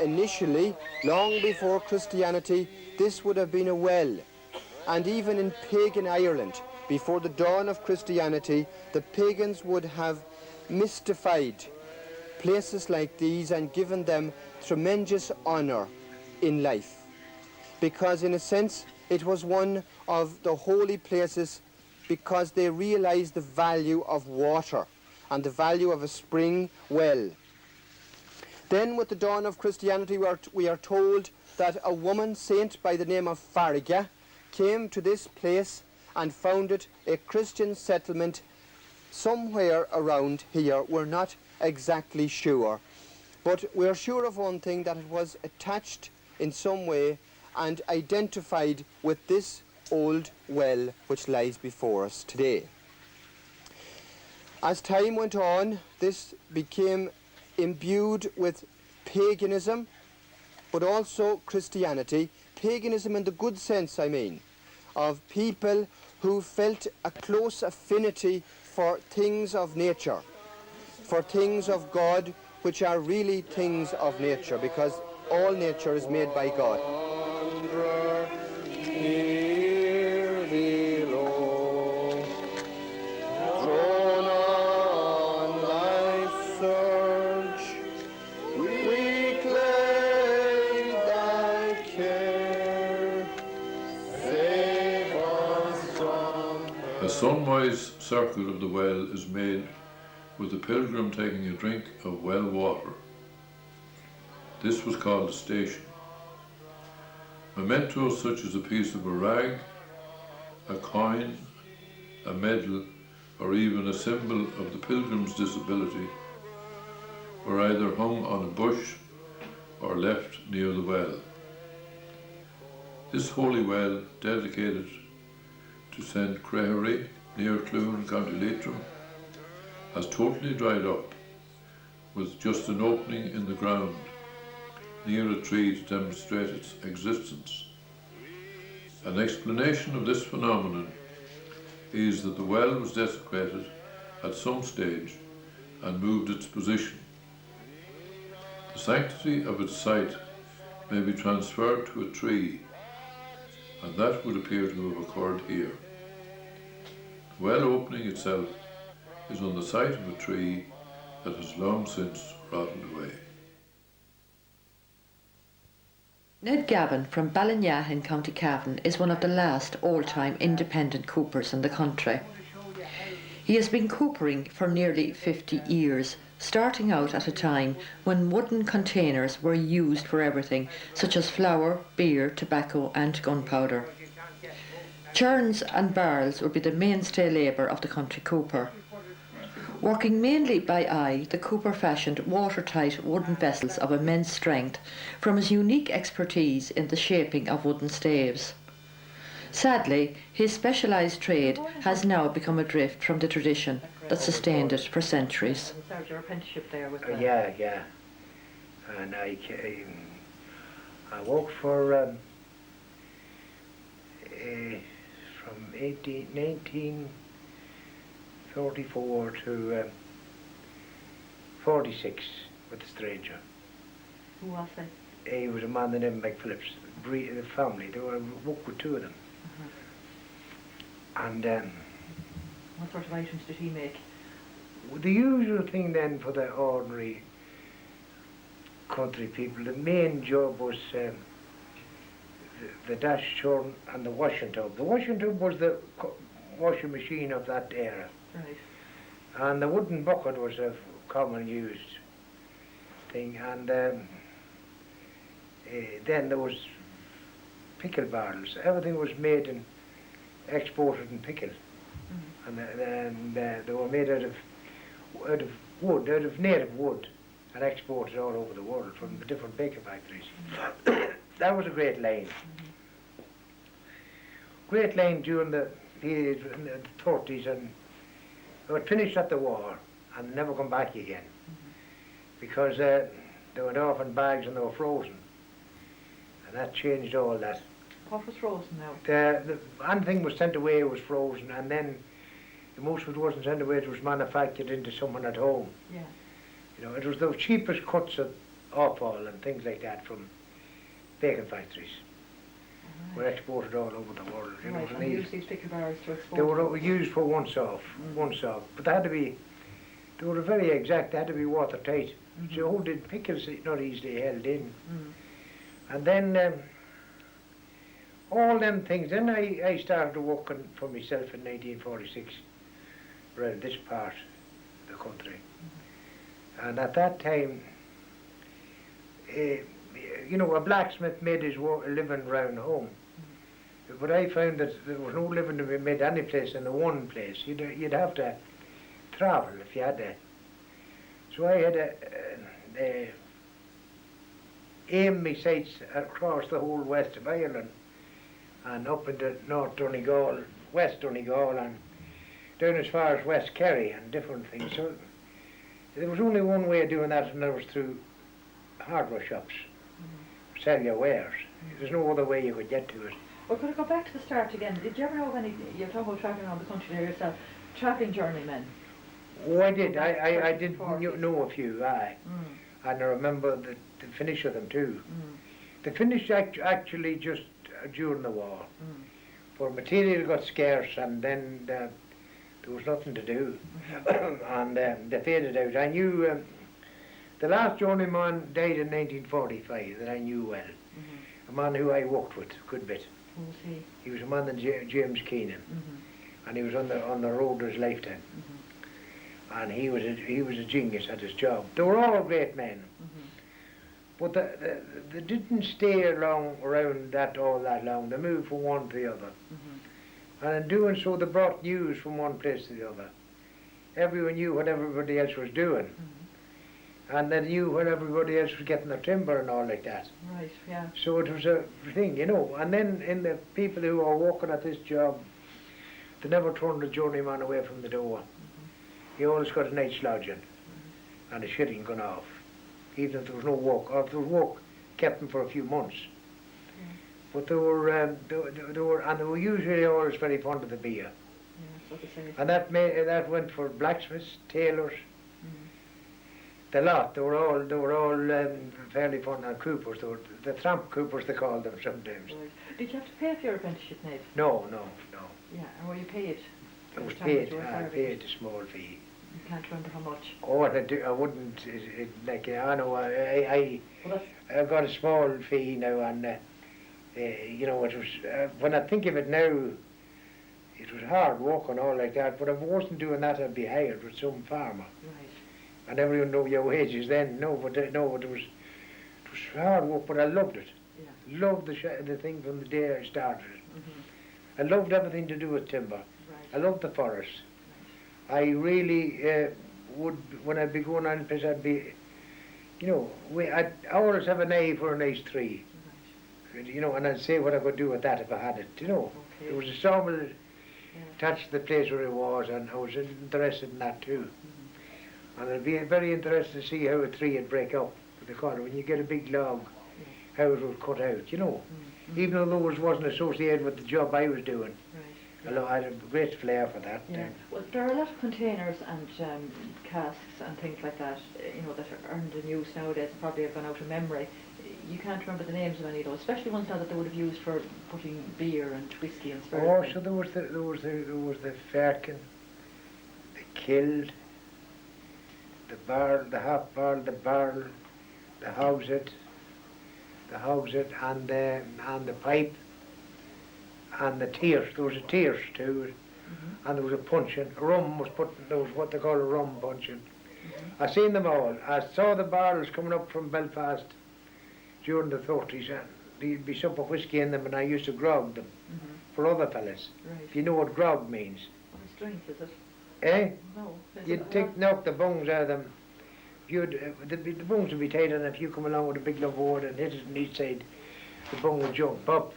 initially, long before Christianity, this would have been a well. And even in pagan Ireland, before the dawn of Christianity, the pagans would have mystified places like these and given them tremendous honour in life. Because in a sense, it was one of the holy places because they realised the value of water and the value of a spring well. Then with the dawn of Christianity, we are told that a woman saint by the name of Fermanagh came to this place and founded a Christian settlement somewhere around here. We're not exactly sure, but we're sure of one thing, that it was attached in some way and identified with this old well which lies before us today. As time went on, this became imbued with paganism, but also Christianity. Paganism in the good sense, I mean, of people who felt a close affinity for things of nature, for things of God, which are really things of nature, because all nature is made by God. A sunwise circuit of the well is made with the pilgrim taking a drink of well water. This was called a station. Mementos such as a piece of a rag, a coin, a medal, or even a symbol of the pilgrim's disability were either hung on a bush or left near the well. This holy well, dedicated to St. Creelmaker near Ploughing, County Leitrim, has totally dried up, with just an opening in the ground near a tree to demonstrate its existence. An explanation of this phenomenon is that the well was desecrated at some stage and moved its position. The sanctity of its site may be transferred to a tree, and that would appear to have occurred here. The well opening itself is on the site of a tree that has long since rotted away. Ned Cavan from Ballinagh in County Cavan is one of the last old-time independent coopers in the country. He has been coopering for nearly 50 years, starting out at a time when wooden containers were used for everything, such as flour, beer, tobacco and gunpowder. Churns and barrels would be the mainstay labour of the country cooper. Working mainly by eye, the cooper fashioned watertight wooden vessels of immense strength from his unique expertise in the shaping of wooden staves. Sadly, his specialised trade has now become adrift from the tradition that sustained it for centuries. You started your apprenticeship there with Yeah. And I worked for from 1944 to 46 with the stranger. Who was it? He was a man named McPhillips. The family, they were worked with two of them. And what sort of items did he make? the usual thing then for the ordinary country people, the main job was the dash churn and the washing tub. The washing tub was the washing machine of that era. Right. And the wooden bucket was a common used thing. And then there was pickle barrels. Everything was made and exported in pickle. And they were made out of wood, out of native wood, and exported all over the world from the different baker factories. That was a great line. Great line during the period in the 30s, and they were finished at the war and never come back again because they went off in bags and they were frozen. And that changed all that. What was frozen now? Anything was sent away was frozen, and then most of it wasn't sent away, it was manufactured into someone at home. Yeah. You know, it was the cheapest cuts of offal and things like that from bacon factories. Were exported all over the world. You know, Right, and they used these pickle barrels to export. they were used for once off, but they had to be, they were very exact, they had to be watertight. So holding pickles not easily held in. And then all them things, then I started working for myself in 1946 around this part of the country. And at that time, you know, a blacksmith made his living round home. But I found that there was no living to be made any place in the one place. You'd have to travel if you had to. So I had to aim my sights across the whole west of Ireland and up into North Donegal, West Donegal, and down as far as West Kerry and different things. So there was only one way of doing that, and that was through hardware shops. Sell your wares. There's no other way you could get to it. Well, could I go back to the start again? Did you ever know of any, you're talking about travelling around the country there yourself, travelling journeymen? Oh, I did. I did know a few, aye. And I remember the finish of them too. The finish actually just during the war. For material got scarce, and then there was nothing to do. And they faded out. I knew the last journeyman died in 1945 that I knew well. A man who I worked with a good bit. Who was he? He was a man named James Keenan, and he was on the road his lifetime. And he was a genius at his job. They were all great men, but they didn't stay long around all that long. They moved from one to the other, and in doing so, they brought news from one place to the other. Everyone knew what everybody else was doing, and they knew what everybody else was getting their timber and all like that. Right, yeah. So it was a thing, you know. And then in the people who are working at this job, they never turned the journeyman away from the door. He always got a night's lodging and a shitting gone off, even if there was no work. Or if there was work, kept them for a few months. But they were usually always very fond of the beer. That's what they say. And that went for blacksmiths, tailors, the lot. They were all fairly fond of coopers. They were the tramp coopers, they called them sometimes. Right. Did you have to pay for your apprenticeship, Ned? No. Yeah, and were you paid? I was paid. I paid a small fee. You can't remember how much? Oh, I wouldn't. I know. I've got a small fee now, and you know, it was. When I think of it now, it was hard work and all like that. But if I wasn't doing that, I'd be hired with some farmer. Right. And everyone knew your wages then. But it was hard work. But I loved it. Yeah. Loved the thing from the day I started it. I loved everything to do with timber. Right. I loved the forest. I really would, when I'd be going on place, I'd be, you know, I'd always have an eye for a nice tree. Right. You know, and I'd say what I could do with that if I had it, you know. Okay. There was a sawmill attached to the place where it was, and I was interested in that too. And I'd be very interested to see how a tree would break up, what they call it, when you get a big log, how it would cut out, you know. Even though it wasn't associated with the job I was doing. Right. I had a great flair for that. Yeah. Well, there are a lot of containers and casks and things like that, you know, that are earned in use nowadays and probably have gone out of memory. You can't remember the names of any of those, especially ones now that they would have used for putting beer and whiskey and spirits. Oh, so there was the firkin, the kill, the barrel, the half barrel, the barrel, the hogshead, and the pipe, and the tierce. There was a tierce too, and there was a puncheon. Rum was put. There was what they call a rum puncheon. I seen them all. I saw the barrels coming up from Belfast during the 30s, and there'd be some of whiskey in them, and I used to grog them for other fellas. Right. If you know what grog means. What a drink, is it? Eh? No. You'd knock the bungs out of them. The bungs would be tight, and if you come along with a big enough board and hit it on each side, the bung would jump up.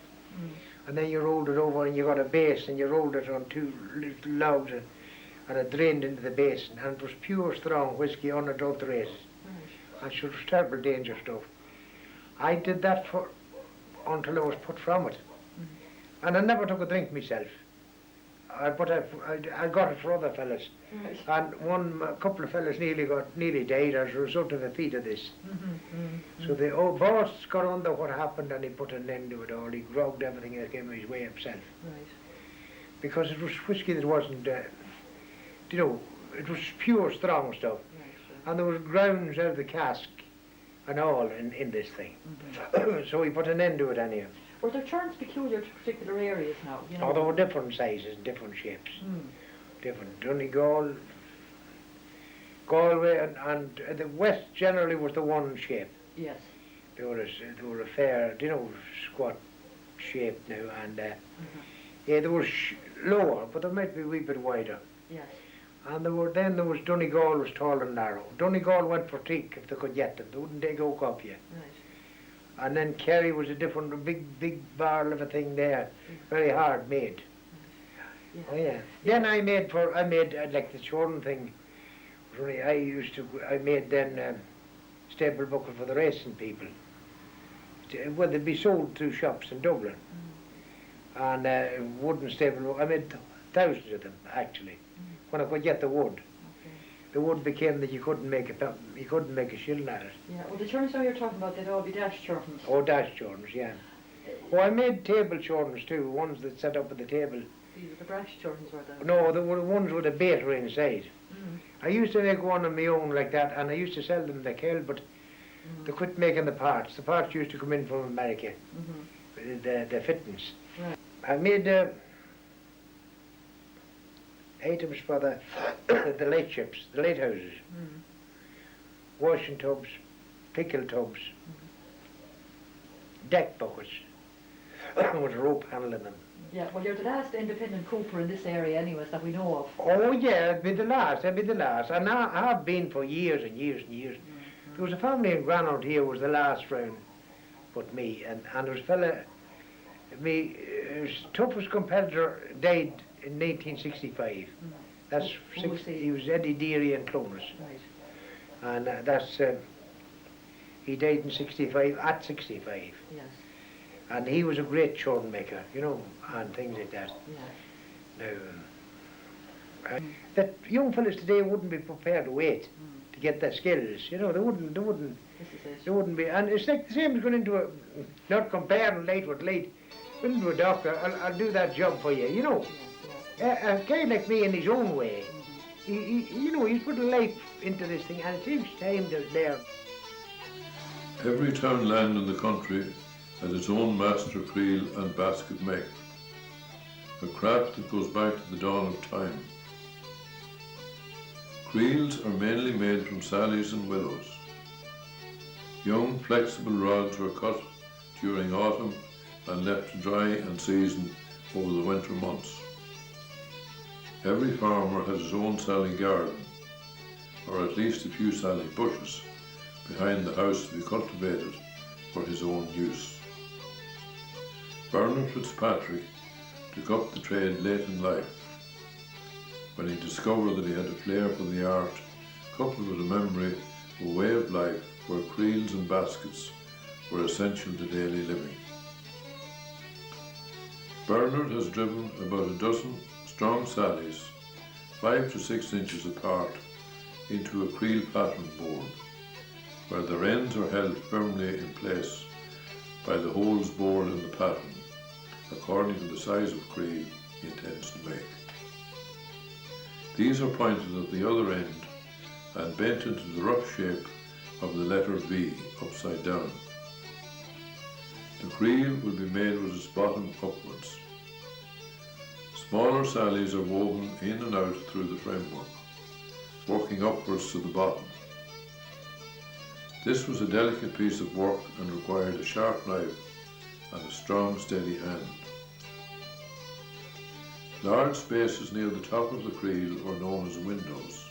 And then you rolled it over, and you got a base, and you rolled it on two little logs, and it drained into the basin, and it was pure strong whiskey, unadulterated. Right. And it was terrible danger stuff. I did that for until I was put from it. And I never took a drink myself. But I got it for other fellas. Right. And a couple of fellas nearly died as a result of a feat of this. So the old boss got under what happened and he put an end to it all. He grogged everything that came his way himself. Right. Because it was whiskey that wasn't, you know, it was pure strong stuff. Right. And there was grounds out of the cask and all in this thing. So he put an end to it anyhow. Were there churns peculiar to particular areas now? You know? Oh, there were different sizes, different shapes. Different. Donegal, Galway and the west generally was the one shape. Yes. They were a fair, you know, squat shape now, and yeah, they were lower, but they might be a wee bit wider. Yes. And there was Donegal was tall and narrow. Donegal went for teak if they could get them. They wouldn't take oak off you. Right. And then Kerry was a big barrel of a thing there, very hard made. Yeah. Oh yeah. Then I made like the churn thing. I made then stable buckle for the racing people. Well, they'd be sold through shops in Dublin. And wooden stable. I made thousands of them actually. When I could get the wood. The wood became that you couldn't make a shilling at it. Yeah. Well, the churns now you're talking about, they'd all be dash churns. Oh, dash churns, yeah. Oh, I made table churns too, ones that set up at the table. The brash churns were the... No, they were the ones with a baiter inside. I used to make one of my own like that, and I used to sell them the Kell, but they quit making the parts. The parts used to come in from America, the fittings. Right. I made items for the late ships, the late houses, washing tubs, pickle tubs, deck buckets with a rope handle in them. Yeah, well, you're the last independent cooper in this area anyways that we know of. Oh yeah, I'd be the last, and I have been for years and years and years. There was a family in Granard here was the last round but me, and there was a fella, his toughest competitor died in 1965. That's Who was he was Eddie Deary and Clonus. Right. And he died in 65, at 65. Yes. And he was a great churn maker, you know, and things like that. Yeah. Now, that young fellas today wouldn't be prepared to wait to get their skills, you know, they wouldn't This is it. They wouldn't be, and it's like the same as going into a, not comparing late with late, going into a doctor, I'll do that job for you, you know. A guy like me in his own way, you know, he's put a life into this thing, and it takes time to learn. Every town land in the country has its own master creel and basket make, a craft that goes back to the dawn of time. Creels are mainly made from sallies and willows. Young flexible rods were cut during autumn and left to dry and season over the winter months. Every farmer has his own sally garden, or at least a few sally bushes, behind the house to be cultivated for his own use. Bernard Fitzpatrick took up the trade late in life, when he discovered that he had a flair for the art, coupled with a memory of a way of life where creels and baskets were essential to daily living. Bernard has driven about a dozen strong sallies, 5 to 6 inches apart, into a creel pattern board, where their ends are held firmly in place by the holes bored in the pattern, according to the size of creel he intends to make. These are pointed at the other end and bent into the rough shape of the letter V upside down. The creel will be made with its bottom upwards. Smaller sallies are woven in and out through the framework, working upwards to the bottom. This was a delicate piece of work and required a sharp knife and a strong, steady hand. Large spaces near the top of the creel are known as windows,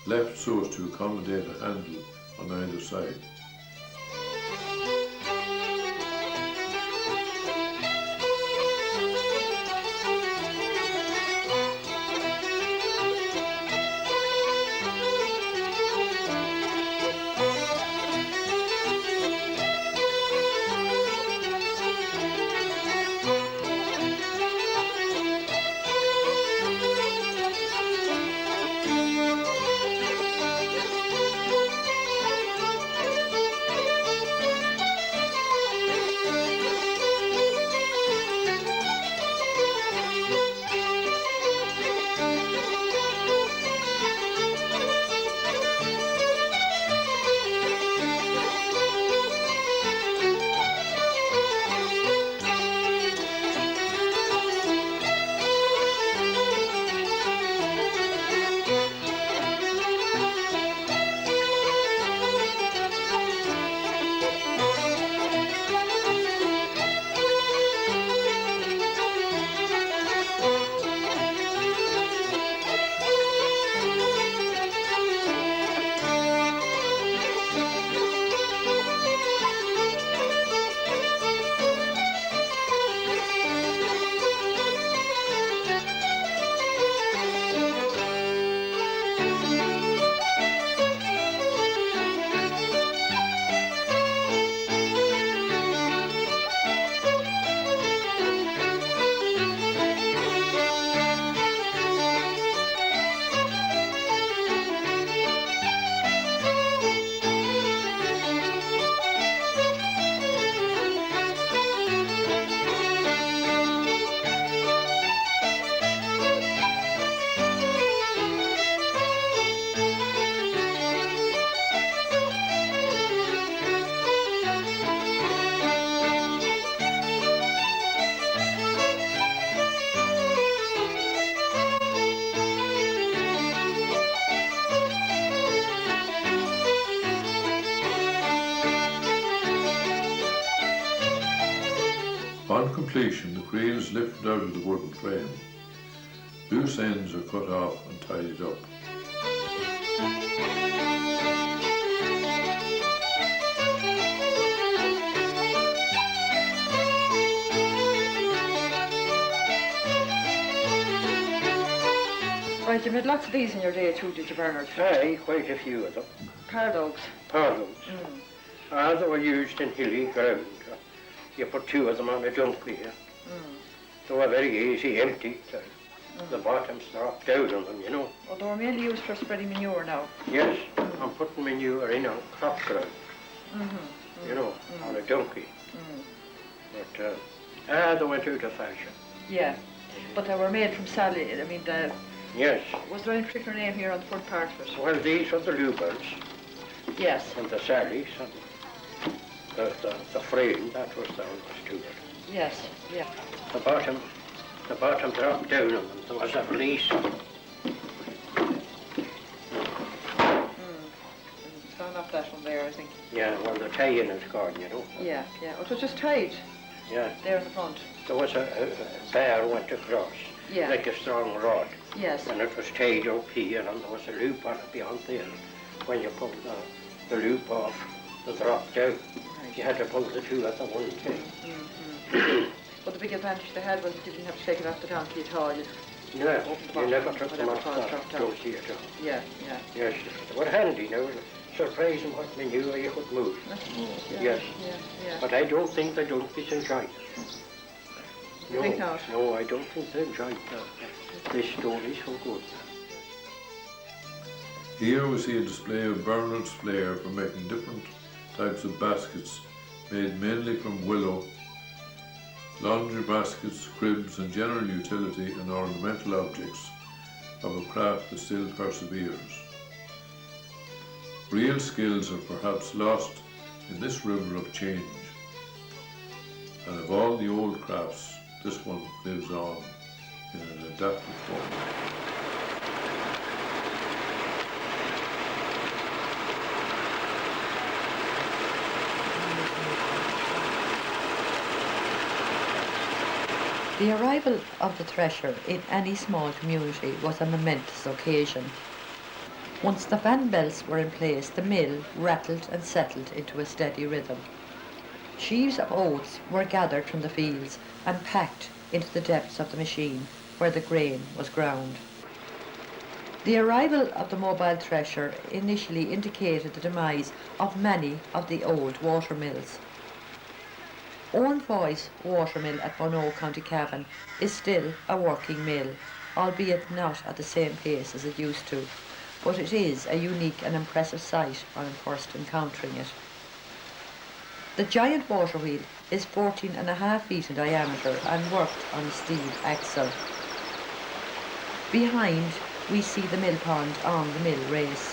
left so as to accommodate a handle on either side. completion, the creel is lifted out of the wooden frame. Loose ends are cut off and tidied up. Right, you made lots of these in your day too, did you, Bernard? Aye, quite a few of them. Paradogs. Parlours. They were used in hilly ground. You put two of them on a donkey here. They were very easy, empty. The bottoms drop down on them, you know. Well, they were mainly used for spreading manure now. Yes, I'm putting manure in on crop ground, you know, on a donkey. But they went out of fashion. Yeah, but they were made from Sally. I mean, Yes. was there any particular name here on the front part of it? Well, these were the lubers Yes, and the sallies and the frame, that was the oldest to it. yes, yeah. The bottom dropped down on them. There was a release. It's gone off that one there, I think. Yeah, well, the tie-in is gone, you know. Yeah, yeah. Oh, it was just tied Yeah. there in the front. There was a bar went across, Yeah. like a strong rod, Yes. and it was tied up here, and there was a loop on it beyond there. When you pulled the loop off, the drop down, you had to pull the two at the one time. But the big advantage they had was that you didn't have to take it off the donkey at all. Yeah, Open the you bottom, never took them whatever off caused dropped the out. donkey at all. Yeah, yeah. Yes, they were handy now. Surprising what manure you could move. That's yeah, Yes. Yeah, yeah. But I don't think the donkeys enjoyed it. You think not? No, I don't think they enjoyed this story so good. Here we see a display of Bernard's flair for making different types of baskets made mainly from willow, laundry baskets, cribs and general utility and ornamental objects of a craft that still perseveres. Real skills are perhaps lost in this river of change, and of all the old crafts, this one lives on in an adapted form. The arrival of the thresher in any small community was a momentous occasion. Once the fan belts were in place, the mill rattled and settled into a steady rhythm. Sheaves of oats were gathered from the fields and packed into the depths of the machine where the grain was ground. The arrival of the mobile thresher initially indicated the demise of many of the old water mills. Owen Foy's watermill at Bono, County Cavan, is still a working mill, albeit not at the same pace as it used to, but it is a unique and impressive sight on first encountering it. The giant water wheel is 14.5 feet in diameter and worked on a steel axle. Behind, we see the mill pond on the mill race.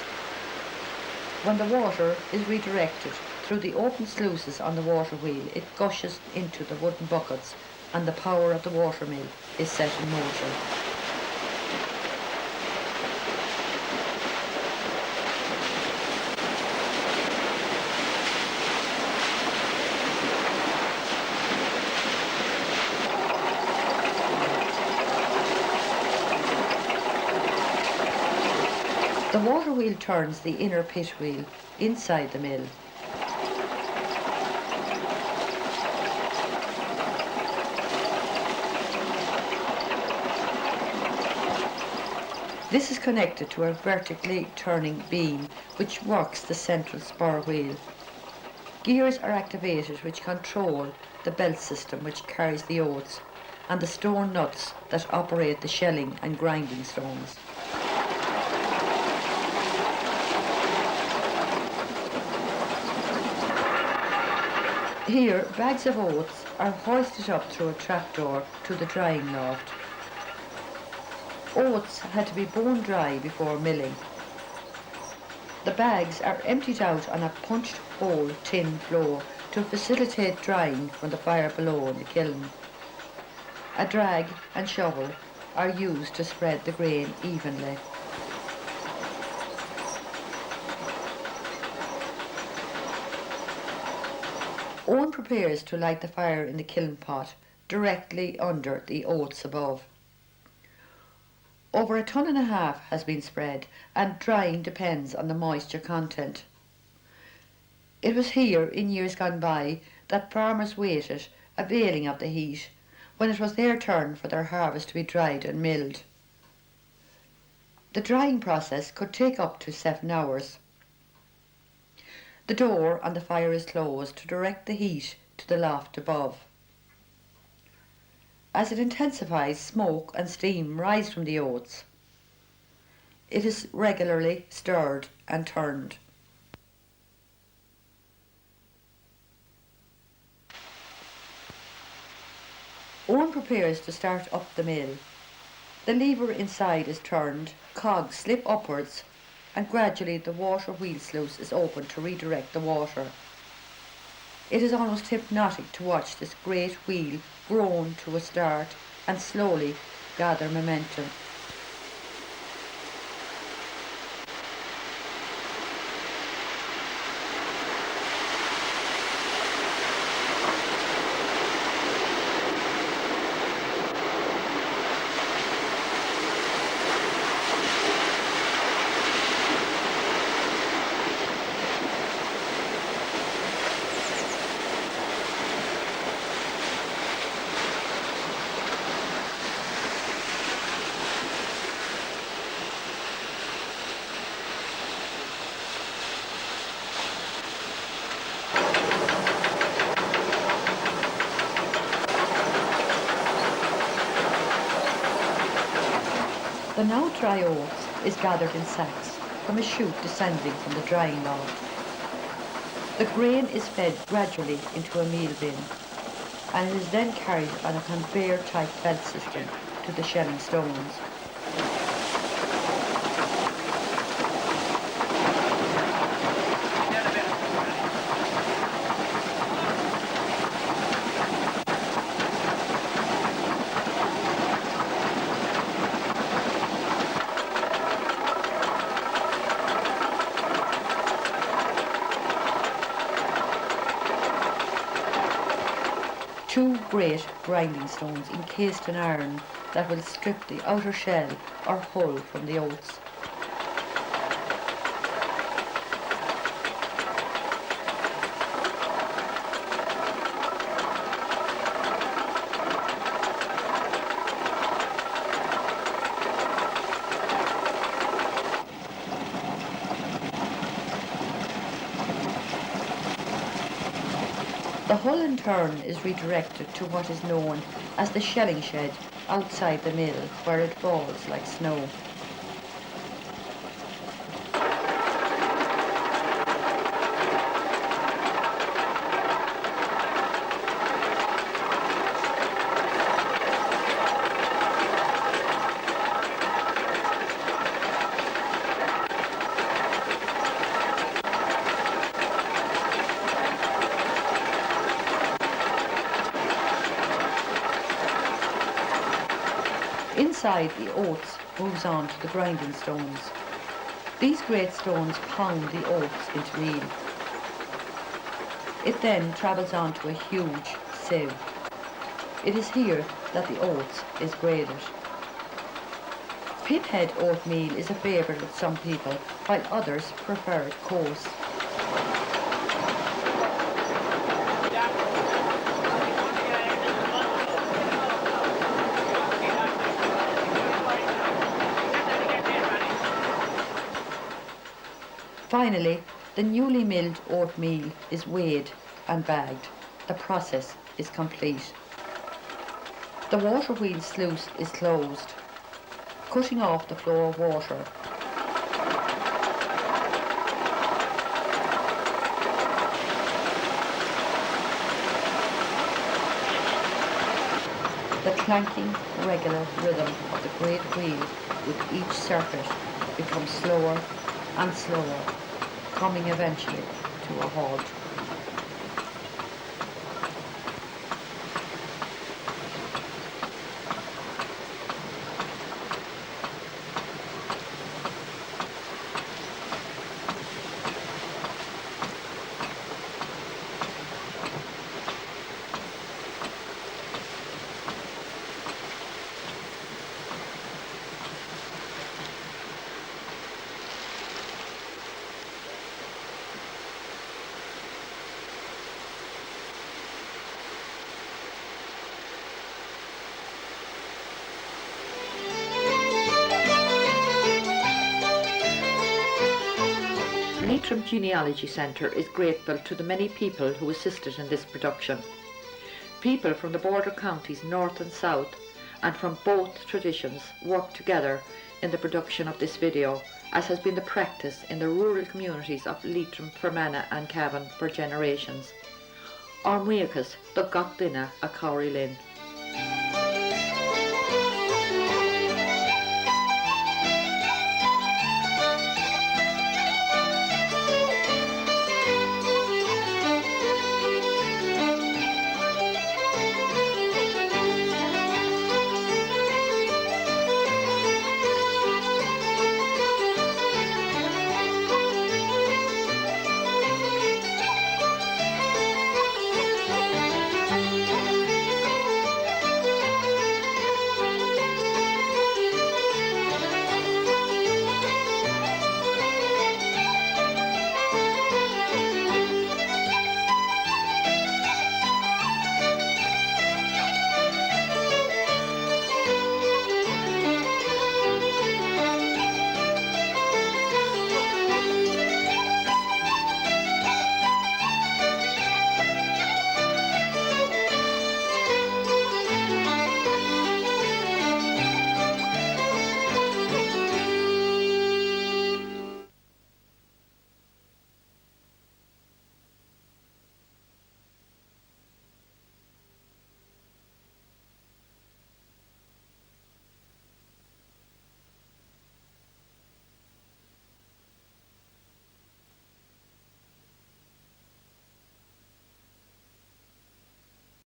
When the water is redirected through the open sluices on the water wheel, it gushes into the wooden buckets and the power of the water mill is set in motion. The water wheel turns the inner pit wheel inside the mill. This is connected to a vertically turning beam which works the central spur wheel. Gears are activated which control the belt system which carries the oats and the stone nuts that operate the shelling and grinding stones. Here, bags of oats are hoisted up through a trapdoor to the drying loft. Oats had to be bone dry before milling. The bags are emptied out on a punched hole tin floor to facilitate drying from the fire below in the kiln. A drag and shovel are used to spread the grain evenly. Owen prepares to light the fire in the kiln pot directly under the oats above. Over 1.5 tons has been spread, and drying depends on the moisture content. It was here in years gone by that farmers waited, availing of the heat, when it was their turn for their harvest to be dried and milled. The drying process could take up to 7 hours. The door on the fire is closed to direct the heat to the loft above. As it intensifies, smoke and steam rise from the oats. It is regularly stirred and turned. Owen prepares to start up the mill. The lever inside is turned, cogs slip upwards, and gradually the water wheel sluice is opened to redirect the water. It is almost hypnotic to watch this great wheel groan to a start and slowly gather momentum. The now dry oats is gathered in sacks from a chute descending from the drying loft. The grain is fed gradually into a meal bin, and it is then carried on a conveyor-type belt system to the shelling stones. Two great grinding stones encased in iron that will strip the outer shell or hull from the oats. The hull in turn is redirected to what is known as the shelling shed outside the mill, where it falls like snow. Inside, the oats moves on to the grinding stones. These great stones pound the oats into meal. It then travels on to a huge sieve. It is here that the oats is graded. Pinhead oatmeal is a favourite with some people, while others prefer it coarse. Finally, the newly milled oatmeal is weighed and bagged. The process is complete. The water wheel sluice is closed, cutting off the flow of water. The clanking, regular rhythm of the great wheel with each circuit becomes slower and slower, coming eventually to a halt. Leitrim Genealogy Center is grateful to the many people who assisted in this production. People from the border counties north and south and from both traditions worked together in the production of this video, as has been the practice in the rural communities of Leitrim, Fermanagh and Cavan for generations. Ormuicus the Gotdina a Cowrie Lynn.